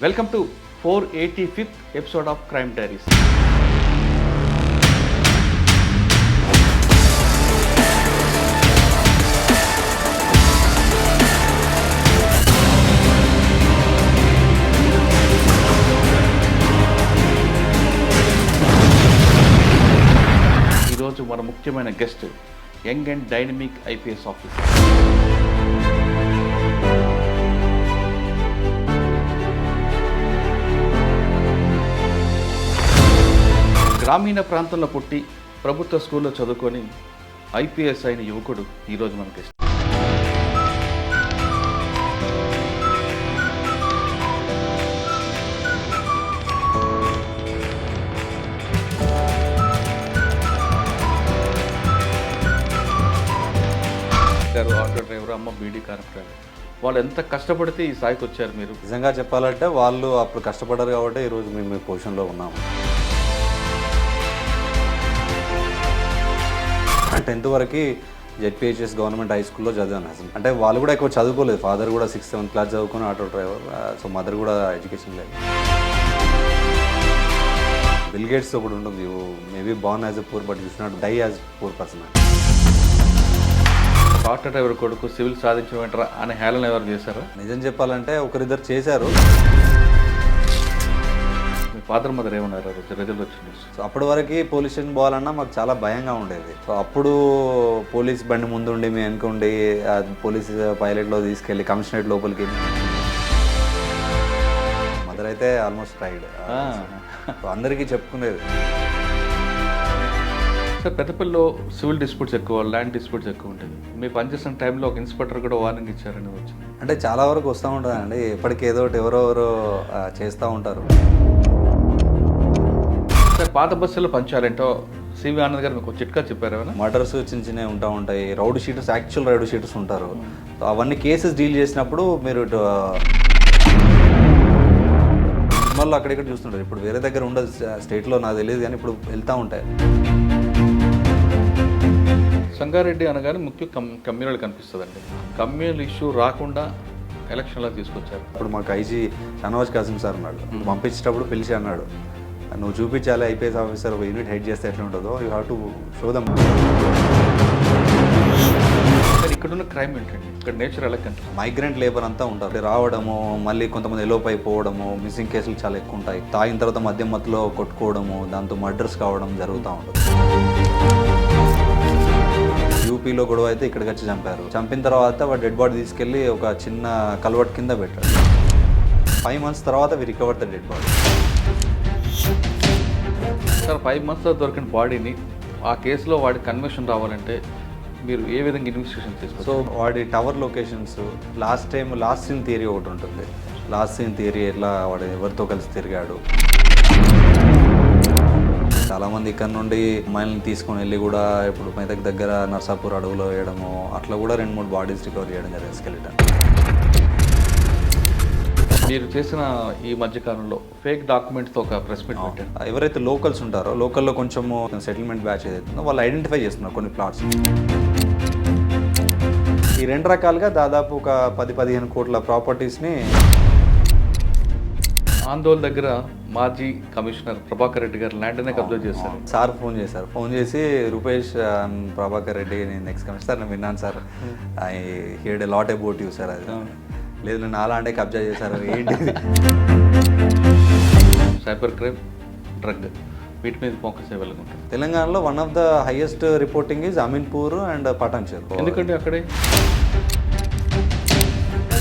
Welcome to 485th episode of crime diaries. ఈరోజు మన ముఖ్యమైన guest young and dynamic IPS officer. గ్రామీణ ప్రాంతంలో పుట్టి ప్రభుత్వ స్కూల్లో చదువుకొని ఐపీఎస్ అయిన యువకుడు ఈరోజు మనకి. ఆటో డ్రైవర్, అమ్మ బీడీ కార్మికులు, వాళ్ళు ఎంత కష్టపడితే ఈ స్థాయికి వచ్చారు. మీరు నిజంగా చెప్పాలంటే వాళ్ళు అప్పుడు కష్టపడ్డారు కాబట్టి ఈరోజు మేము ఈ పొజిషన్లో ఉన్నాము. 10th వరకు జెడ్పిహెచ్ఎస్ గవర్నమెంట్ హై స్కూల్లో చదివాను అసలు. అంటే వాళ్ళు కూడా ఎక్కువ చదువుకోలేదు. ఫాదర్ కూడా 6th, 7th క్లాస్ చదువుకుని ఆటో డ్రైవర్. సో మదర్ కూడా ఎడ్యుకేషన్ లేదు. బిల్ గేట్స్ ఒకటి ఉంటుంది, maybe born as a poor but it's not die as poor person. Auto driver కొడుకు సివిల్ సాధించమంటారా అని హేళన ఎవరు చేశారు? నిజం చెప్పాలంటే ఒకరిద్దరు చేశారు. మీ ఫాదర్ మదర్ ఏమన్నారు రిజల్ట్ వచ్చింది? సో అప్పటి వరకు పోలీస్ స్టేషన్ పోవాలన్నా మాకు చాలా భయంగా ఉండేది. సో అప్పుడు పోలీస్ బండి ముందు ఉండి మేము వెనుకుండి పోలీస్ పైలట్లో తీసుకెళ్ళి కమిషనరేట్ లోపలికి. మదర్ అయితే ఆల్మోస్ట్ ట్రైడ్. అందరికీ చెప్పుకునేది. సార్, పెద్దపల్లిలో సివిల్ డిస్ప్యూట్స్ ఎక్కువ, ల్యాండ్ డిస్ప్యూట్స్ ఎక్కువ ఉంటాయి. మీరు పనిచేసిన టైంలో ఒక ఇన్స్పెక్టర్ కూడా వార్నింగ్ ఇచ్చారని వచ్చింది. అంటే చాలా వరకు వస్తూ ఉంటుందండి. ఎప్పటికీ ఏదో ఒకటి ఎవరెవరో చేస్తూ ఉంటారు. సార్, పాత బస్సులో పంచాలంటో సివి ఆనంద్ గారు మీకు చిట్కా చెప్పారు. మర్డర్స్ చిన్న చిన్నవి ఉంటా ఉంటాయి. రౌడ్ షీటర్స్, యాక్చువల్ రౌడ్ షీటర్స్ ఉంటారు. సో అవన్నీ కేసెస్ డీల్ చేసినప్పుడు మీరు మళ్ళీ అక్కడిక్కడ చూస్తుంటారు. ఇప్పుడు వేరే దగ్గర ఉండదు స్టేట్లో, నాకు తెలియదు, కానీ ఇప్పుడు వెళ్తూ ఉంటాయి. సంగారెడ్డి అనగానే ముఖ్య కమ్యూనల్ కనిపిస్తుందండి. కమ్యూనల్ ఇష్యూ రాకుండా ఎలక్షన్లో తీసుకొచ్చారు. ఇప్పుడు మాకు ఐజీ షానవాజ్ కాసిం సార్ ఉన్నాడు. పంపించేటప్పుడు పిలిచి అన్నాడు, నువ్వు చూపించాలి ఐపీఎస్ ఆఫీసర్ ఒక యూనిట్ హెడ్ చేస్తే ఎట్లా ఉంటుందో, you have to show them. ఇక్కడున్న క్రైమ్ ఏంటండి? ఇక్కడ నేచర్ ఎలా కనిపిస్తుంది? మైగ్రెంట్ లేబర్ అంతా ఉంటారు. రావడము, మళ్ళీ కొంతమంది ఎలోప్ అయిపోవడము, మిస్సింగ్ కేసులు చాలా ఎక్కువ ఉంటాయి. తాగిన తర్వాత మధ్య మధ్యలో కొట్టుకోవడము, దాంతో మర్డర్స్ కావడం జరుగుతూ ఉంటుంది. యూపీలో గొడవ అయితే ఇక్కడికి వచ్చి చంపారు. చంపిన తర్వాత వాడు డెడ్ బాడీ తీసుకెళ్ళి ఒక చిన్న కల్వర్ట్ కింద పెట్టాడు. 5 months తర్వాత we recover the dead body. Sir, 5 monthsలో దొరికిన బాడీని ఆ కేసులో వాడి కన్విక్షన్ రావాలంటే మీరు ఏ విధంగా ఇన్వెస్టిగేషన్ చేసుకోవాలి? సో వాడి tower locations, last seen theory ఒకటి ఉంటుంది. లాస్ట్ సీన్ థియరీ, ఎట్లా వాడు ఎవరితో కలిసి తిరిగాడు. చాలామంది ఇక్కడ నుండి అమ్మాయిలను తీసుకొని వెళ్ళి కూడా ఇప్పుడు మెదక్ దగ్గర నర్సాపూర్ అడవులో వేయడము, అట్లా కూడా 2-3 బాడీస్ రికవర్ చేయడం జరిగింది. స్కెలిటన్. మీరు చేసిన ఈ మధ్యకాలంలో ఫేక్ డాక్యుమెంట్స్తో ఒక ప్రెస్ మీట్ పెట్టారు. ఎవరైతే లోకల్స్ ఉంటారో, లోకల్లో కొంచెము సెటిల్మెంట్ బ్యాచ్ ఏదైతుందో వాళ్ళు ఐడెంటిఫై చేస్తున్నారు కొన్ని ప్లాట్స్. ఈ 2 రకాలుగా దాదాపు ఒక 10-15 కోట్ల ప్రాపర్టీస్ని. ఆందోళన దగ్గర మాజీ కమిషనర్ ప్రభాకర్ రెడ్డి గారు ల్యాండ్నే కబ్జా చేశారు. సార్ ఫోన్ చేశారు. ఫోన్ చేసి, రూపేష్, ప్రభాకర్ రెడ్డి నేను నెక్స్ట్ కమిషనర్, నేను విన్నాను sir, I heard a lot about you sir. అది లేదు, నేను అలాంటి కబ్జా చేశారు. ఏంటి? సైబర్ క్రైమ్, డ్రగ్, వీటి మీద ఫోకస్ చేయగలుగుతాం. తెలంగాణలో one of the highest reporting is Ameenpur and Patancheru. ఎందుకంటే అక్కడే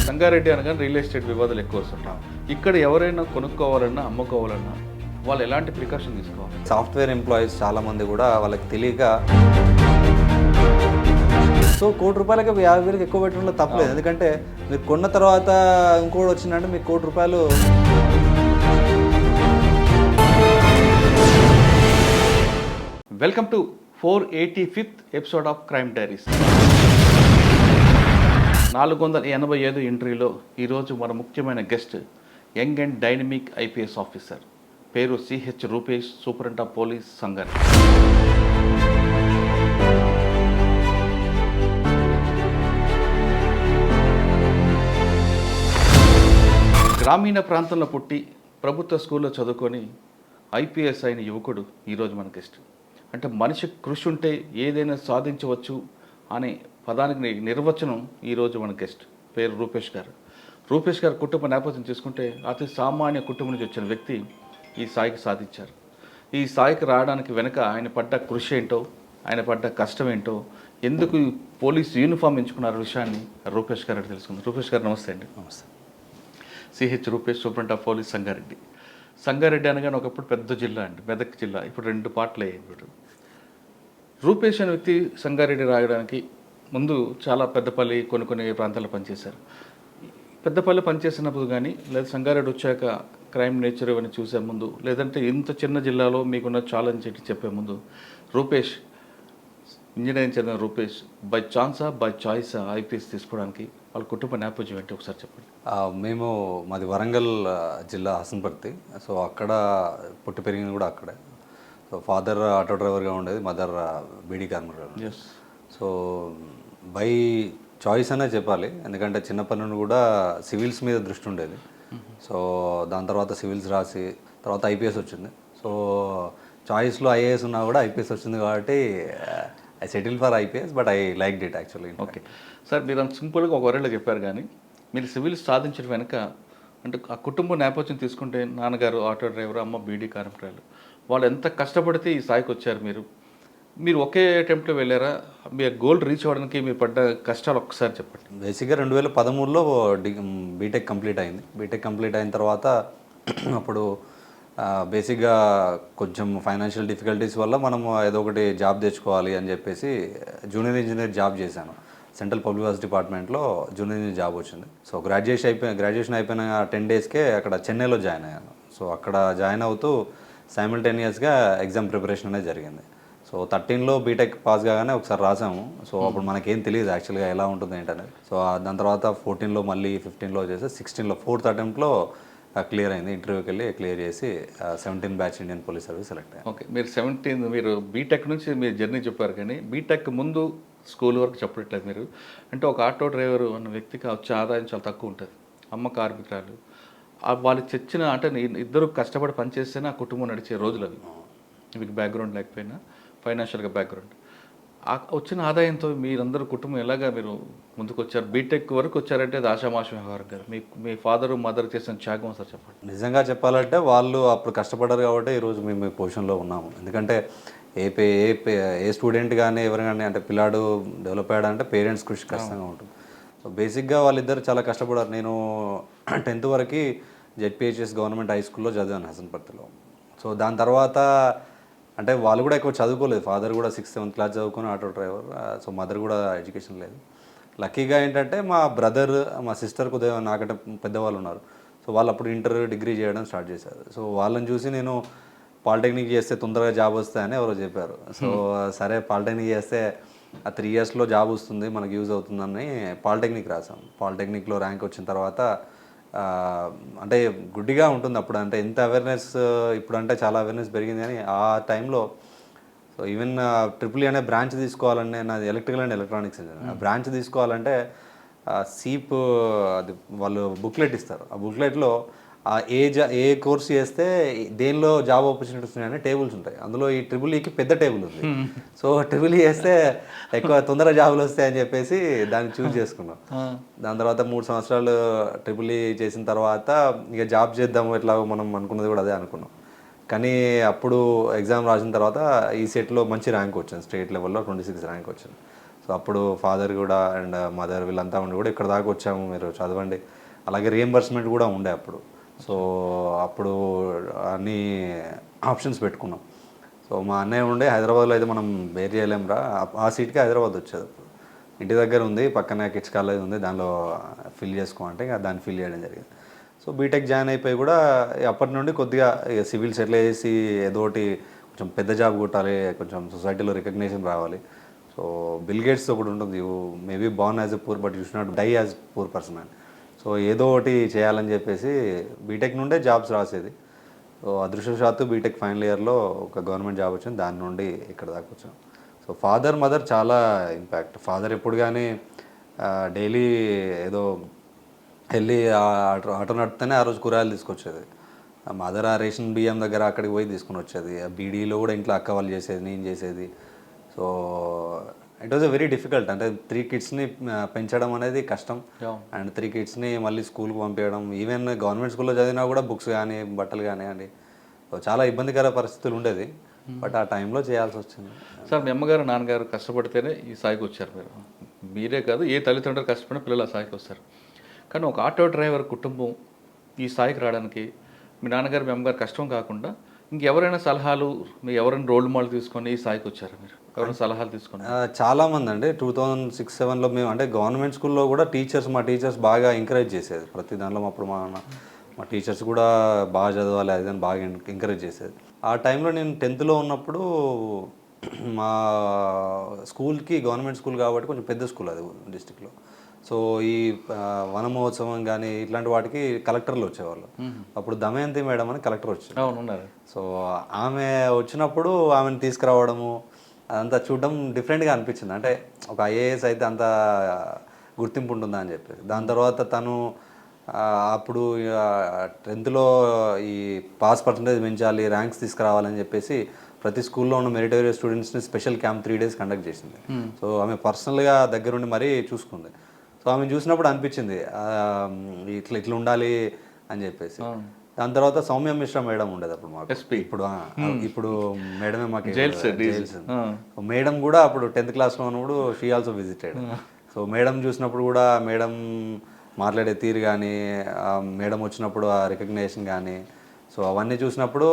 సంగారెడ్డి అనగానే రియల్ ఎస్టేట్ వివాదాలు ఎక్కువ వస్తుంటాం. ఇక్కడ ఎవరైనా కొనుక్కోవాలన్నా, అమ్ముకోవాలన్నా వాళ్ళు ఎలాంటి ప్రికాషన్ తీసుకోవాలి? సాఫ్ట్వేర్ ఎంప్లాయీస్ చాలామంది కూడా వాళ్ళకి తెలియక, సో ₹1,00,000కి 50,000 ఎక్కువ పెట్టడంలో తప్పలేదు. ఎందుకంటే మీరు కొన్న తర్వాత ఇంకోటి వచ్చిందంటే మీకు ₹1,00,000. Welcome to 485th episode of crime diaries. 485 ఎంట్రీలో ఈరోజు మన ముఖ్యమైన guest young and dynamic IPS officer, పేరు CH Rupesh, superintendent of police Sangareddy. గ్రామీణ ప్రాంతంలో పుట్టి ప్రభుత్వ స్కూల్లో చదువుకొని ఐపీఎస్ అయిన యువకుడు ఈరోజు మన గెస్ట్. అంటే మనిషి కృషి ఉంటే ఏదైనా సాధించవచ్చు అనే పదానికి నిర్వచనం ఈరోజు మన గెస్ట్. పేరు రూపేష్ గారు. రూపేష్ గారు కుటుంబ నేపథ్యం చూసుకుంటే అతి సామాన్య కుటుంబం నుంచి వచ్చిన వ్యక్తి ఈ స్థాయికి సాధించారు. ఈ స్థాయికి రావడానికి వెనుక ఆయన పడ్డ కృషి ఏంటో, ఆయన పడ్డ కష్టం ఏంటో, ఎందుకు పోలీస్ యూనిఫామ్ ఎంచుకున్న విషయాన్ని రూపేష్ గారు తెలుసుకుందాం. రూపేష్ గారు నమస్తే అండి. నమస్తే. CH Rupesh, superintendent of police, Sangareddy. Sangareddy అనగానే ఒకప్పుడు పెద్ద జిల్లా అండి, మెదక్ జిల్లా. ఇప్పుడు 2 పార్ట్లు అయ్యాయి. ఇప్పుడు రూపేష్ అనే వ్యక్తి సంగారెడ్డి రాయడానికి ముందు చాలా పెద్దపల్లి కొన్ని ప్రాంతాల్లో పనిచేశారు. పెద్దపల్లి పనిచేసినప్పుడు కానీ, లేదా సంగారెడ్డి వచ్చాక క్రైమ్ నేచర్ ఇవన్నీ చూసే ముందు, లేదంటే ఇంత చిన్న జిల్లాలో మీకున్న ఛాలెంజ్ ఏంటి చెప్పే ముందు, రూపేష్ ఇంజనీరింగ్ చదివిన రూపేష్ బై ఛాన్సా బై చాయిసా ఐపీఎస్ తీసుకోవడానికి వాళ్ళ కుటుంబ నేపథ్యం ఏంటి ఒకసారి చెప్పండి. మేము మాది వరంగల్ జిల్లా హసన్పర్తి. సో అక్కడ పుట్టి పెరిగింది కూడా అక్కడే. సో ఫాదర్ ఆటో డ్రైవర్గా ఉండేది, మదర్ బీడీ కార్మికులు. సో బై చాయిస్ అనే చెప్పాలి, ఎందుకంటే చిన్నప్పటి నుండి కూడా సివిల్స్ మీద దృష్టి ఉండేది. సో దాని తర్వాత సివిల్స్ రాసి తర్వాత ఐపీఎస్ వచ్చింది. సో చాయిస్లో ఐఏఎస్ ఉన్నా కూడా ఐపీఎస్ వచ్చింది కాబట్టి I settle for IPS, but I like it actually. Okay sir, మీరు అంత సింపుల్గా ఒక వరేలో చెప్పారు, కానీ మీరు సివిల్స్ సాధించడం వెనుక అంటే ఆ కుటుంబ నేపథ్యం తీసుకుంటే నాన్నగారు ఆటో డ్రైవర్, అమ్మ బీడీ కార్మికురాలు, వాళ్ళు ఎంత కష్టపడితే ఈ స్థాయికి వచ్చారు. మీరు ఒకే అటెంప్ట్లో వెళ్ళారా? మీరు గోల్ రీచ్ అవ్వడానికి మీరు పడ్డ కష్టాలు ఒక్కసారి చెప్పండి. బేసిక్గా 2013లో బీటెక్ కంప్లీట్ అయింది. బీటెక్ కంప్లీట్ అయిన తర్వాత అప్పుడు బేసిక్గా కొంచెం ఫైనాన్షియల్ డిఫికల్టీస్ వల్ల మనం ఏదో ఒకటి జాబ్ తెచ్చుకోవాలి అని చెప్పేసి జూనియర్ ఇంజనీర్ జాబ్ చేశాను. సెంట్రల్ పబ్లిక్ వర్క్స్ డిపార్ట్మెంట్లో జూనియర్ ఇంజనీర్ జాబ్ వచ్చింది. సో గ్రాడ్యుయేషన్ అయిపోయిన 10 డేస్కే అక్కడ చెన్నైలో జాయిన్ అయ్యాను. సో అక్కడ జాయిన్ అవుతూ సైమిల్టేనియస్గా ఎగ్జామ్ ప్రిపరేషన్ అనేది జరిగింది. సో 13లో బీటెక్ పాస్ కాగానే ఒకసారి రాసాము. సో అప్పుడు మనకేం తెలియదు యాక్చువల్గా ఎలా ఉంటుంది ఏంటనేది. సో దాని తర్వాత 14లో మళ్ళీ 15లో చేసి 16లో 4th అటెంప్ట్లో క్లియర్ అయింది. ఇంటర్వ్యూకి వెళ్ళి క్లియర్ చేసి 17 batch Indian police service select అయ్యాను. ఓకే, మీరు బీటెక్ నుంచి మీరు జర్నీ చెప్పారు, కానీ బీటెక్ ముందు స్కూల్ వరకు చెప్పట్లేదు మీరు. అంటే ఒక ఆటో డ్రైవర్ అన్న వ్యక్తికి వచ్చే ఆదాయం చాలా తక్కువ ఉంటుంది. అమ్మ కార్మికురాలు, వాళ్ళు తెచ్చిన అంటే ఇద్దరు కష్టపడి పనిచేస్తేనే ఆ కుటుంబం నడిచే రోజులు అవి. మీకు బ్యాక్గ్రౌండ్ లేకపోయినా ఫైనాన్షియల్గా బ్యాక్గ్రౌండ్, వచ్చిన ఆదాయంతో మీరందరూ కుటుంబం ఎలాగా మీరు ముందుకు వచ్చారు? బీటెక్ వరకు వచ్చారంటే అది ఆషామాష వ్యవహారం కదా. మీ ఫాదరు మదర్ చేసిన త్యాగం సార్ చెప్పండి. నిజంగా చెప్పాలంటే వాళ్ళు అప్పుడు కష్టపడ్డారు కాబట్టి ఈరోజు మేము ఈ పొజిషన్లో ఉన్నాము. ఎందుకంటే ఏ స్టూడెంట్ కానీ ఎవరు కానీ అంటే పిల్లాడు డెవలప్ అయ్యాడంటే పేరెంట్స్ కృషి కష్టంగా ఉంటుంది. సో బేసిక్గా వాళ్ళిద్దరు చాలా కష్టపడారు. నేను 10th వరకు జెడ్పిహెచ్ఎస్ గవర్నమెంట్ హై స్కూల్లో చదివాను హసన్పర్తిలో. సో దాని తర్వాత అంటే వాళ్ళు కూడా ఎక్కువ చదువుకోలేదు. ఫాదర్ కూడా 6th 7th క్లాస్ చదువుకొని ఆటో డ్రైవర్. సో మదర్ కూడా ఎడ్యుకేషన్ లేదు. లక్కీగా ఏంటంటే మా బ్రదర్, మా సిస్టర్ కొద్దిగా నాకంటే పెద్దవాళ్ళు ఉన్నారు. సో వాళ్ళు అప్పుడు ఇంటర్, డిగ్రీ చేయడం స్టార్ట్ చేశారు. సో వాళ్ళని చూసి నేను పాలిటెక్నిక్ చేస్తే తొందరగా జాబ్ వస్తాయని ఎవరో చెప్పారు. సో సరే పాలిటెక్నిక్ చేస్తే ఆ 3 yearsలో జాబ్ వస్తుంది, మనకు యూజ్ అవుతుందని పాలిటెక్నిక్ రాసాం. పాలిటెక్నిక్లో ర్యాంక్ వచ్చిన తర్వాత అంటే గుడ్డిగా ఉంటుంది అప్పుడు. అంటే ఎంత అవేర్నెస్ ఇప్పుడు అంటే చాలా అవేర్నెస్ పెరిగింది, కానీ ఆ టైంలో సో ఈవెన్ ట్రిపుల్ అనే బ్రాంచ్ తీసుకోవాలంటే నాది ఎలక్ట్రికల్ అండ్ ఎలక్ట్రానిక్స్ ఇంజనీర్. ఆ బ్రాంచ్ తీసుకోవాలంటే సీప్ అది వాళ్ళు బుక్లెట్ ఇస్తారు. ఆ బుక్లెట్లో ఏ కోర్స్ చేస్తే దేనిలో జాబ్ ఆపర్చునిటీస్ ఉన్నాయని టేబుల్స్ ఉంటాయి. అందులో ఈ ట్రిపుల్ పెద్ద టేబుల్ ఉంది. సో ట్రిపుల్ చేస్తే ఎక్కువ తొందరగా జాబులు వస్తాయని చెప్పేసి దాన్ని చూస్ చేసుకున్నాం. దాని తర్వాత 3 సంవత్సరాలు ట్రిపుల్ చేసిన తర్వాత ఇక జాబ్ చేద్దాము ఎట్లాగో మనం అనుకున్నది కూడా అదే అనుకున్నాం. కానీ అప్పుడు ఎగ్జామ్ రాసిన తర్వాత ఈ సెట్లో మంచి ర్యాంక్ వచ్చింది. స్టేట్ లెవెల్లో 26 ర్యాంక్ వచ్చింది. సో అప్పుడు ఫాదర్ కూడా అండ్ మదర్ వీళ్ళంతా ఉండి కూడా ఇక్కడ దాకా వచ్చాము, మీరు చదవండి. అలాగే రియంబర్స్మెంట్ కూడా ఉండే అప్పుడు. సో అప్పుడు అన్ని ఆప్షన్స్ పెట్టుకున్నాం. సో మా అన్నయ్య ఉండే హైదరాబాద్లో అయితే మనం బేర్ చేయలేంరా, ఆ సీట్కి హైదరాబాద్ వచ్చేది. ఇంటి దగ్గర ఉంది, పక్కనే కిడ్స్ కాలేజ్ ఉంది, దానిలో ఫిల్ చేసుకో అంటే ఇక దాన్ని ఫిల్ చేయడం జరిగింది. సో బీటెక్ జాయిన్ అయిపోయి కూడా అప్పటి నుండి కొద్దిగా సివిల్ సెటిల్ చేసి ఏదో ఒకటి కొంచెం పెద్ద జాబ్ కొట్టాలి, కొంచెం సొసైటీలో రికగ్నిషన్ రావాలి. సో బిల్ గేట్స్ ఒకటి ఉంటుంది, you maybe born as a poor but you should not die as poor person అని. సో ఏదో ఒకటి చేయాలని చెప్పేసి బీటెక్ నుండే జాబ్స్ రాసేది. సో అదృష్టవశాత్తు బీటెక్ ఫైనల్ ఇయర్లో ఒక గవర్నమెంట్ జాబ్ వచ్చింది, దాని నుండి ఇక్కడ దాకా వచ్చాం. సో ఫాదర్ మదర్ చాలా ఇంపాక్ట్. ఫాదర్ ఎప్పుడు కానీ డైలీ ఏదో వెళ్ళి ఆటో నడిపితేనే ఆ రోజు కూరగాయలు తీసుకొచ్చేది. మదర్ ఆ రేషన్ బియ్యం దగ్గర అక్కడికి పోయి తీసుకుని వచ్చేది. ఆ బీడీలో కూడా ఇంట్లో అక్క వాళ్ళు చేసేది, నేను చేసేది. So it was a very difficult. అంటే 3 కిడ్స్ని పెంచడం అనేది కష్టం. అండ్ 3 కిడ్స్ని మళ్ళీ స్కూల్కి పంపించడం, ఈవెన్ గవర్నమెంట్ స్కూల్లో చదివినా కూడా బుక్స్ కానీ బట్టలు కానివ్వండి, చాలా ఇబ్బందికర పరిస్థితులు ఉండేది. బట్ ఆ టైంలో చేయాల్సి వచ్చింది. సార్ మీ అమ్మగారు నాన్నగారు కష్టపడితేనే ఈ స్థాయికి వచ్చారు మీరు. మీరే కాదు, ఏ తల్లిదండ్రులు కష్టపడిన పిల్లలు ఆ స్థాయికి వస్తారు. కానీ ఒక ఆటో డ్రైవర్ కుటుంబం ఈ స్థాయికి రావడానికి మీ నాన్నగారు మీ అమ్మగారు కష్టం కాకుండా ఇంకెవరైనా సలహాలు, మీ ఎవరైనా రోల్ మోడల్ తీసుకొని ఈ స్థాయికి వచ్చారు మీరు? ఎవరైనా సలహాలు తీసుకొని? చాలామంది అండి 2006-07లో మేము అంటే గవర్నమెంట్ స్కూల్లో కూడా మా టీచర్స్ బాగా ఎంకరేజ్ చేసేది. ప్రతి దానిలో అప్పుడు మా టీచర్స్ కూడా బాగా చదవాలి అది అని బాగా ఎంకరేజ్ చేసేది. ఆ టైంలో నేను 10th ఉన్నప్పుడు మా స్కూల్కి గవర్నమెంట్ స్కూల్ కాబట్టి కొంచెం పెద్ద స్కూల్ అది డిస్టిక్లో. సో ఈ వన మహోత్సవం కానీ ఇట్లాంటి వాటికి కలెక్టర్లు వచ్చేవాళ్ళు. అప్పుడు దమయంతి మేడం అని కలెక్టర్ వచ్చారు. సో ఆమె వచ్చినప్పుడు ఆమెను తీసుకురావడము అదంతా చూడడం డిఫరెంట్గా అనిపించింది. అంటే ఒక ఐఏఎస్ అయితే అంత గుర్తింపు ఉంటుందా అని చెప్పి. దాని తర్వాత తను అప్పుడు 10th ఈ పాస్ పర్సంటేజ్ పెంచాలి, ర్యాంక్స్ తీసుకురావాలని చెప్పేసి ప్రతి స్కూల్లో ఉన్న మెరిటోరియస్ స్టూడెంట్స్ని స్పెషల్ క్యాంప్ 3 days కండక్ట్ చేసింది. సో ఆమె పర్సనల్గా దగ్గరుండి మరీ చూసుకుంది. సో ఆమె చూసినప్పుడు అనిపించింది ఇట్లా ఉండాలి అని చెప్పేసి. దాని తర్వాత సౌమ్య మిశ్రా మేడం ఉండేది అప్పుడు మాకు. ఇప్పుడు మేడమే మాకు మేడం కూడా అప్పుడు 10th classలో ఉన్నప్పుడు she also visited. So madam చూసినప్పుడు కూడా మేడం మాట్లాడే తీరు కానీ, మేడం వచ్చినప్పుడు ఆ రికగ్నేషన్ కానీ, సో అవన్నీ చూసినప్పుడు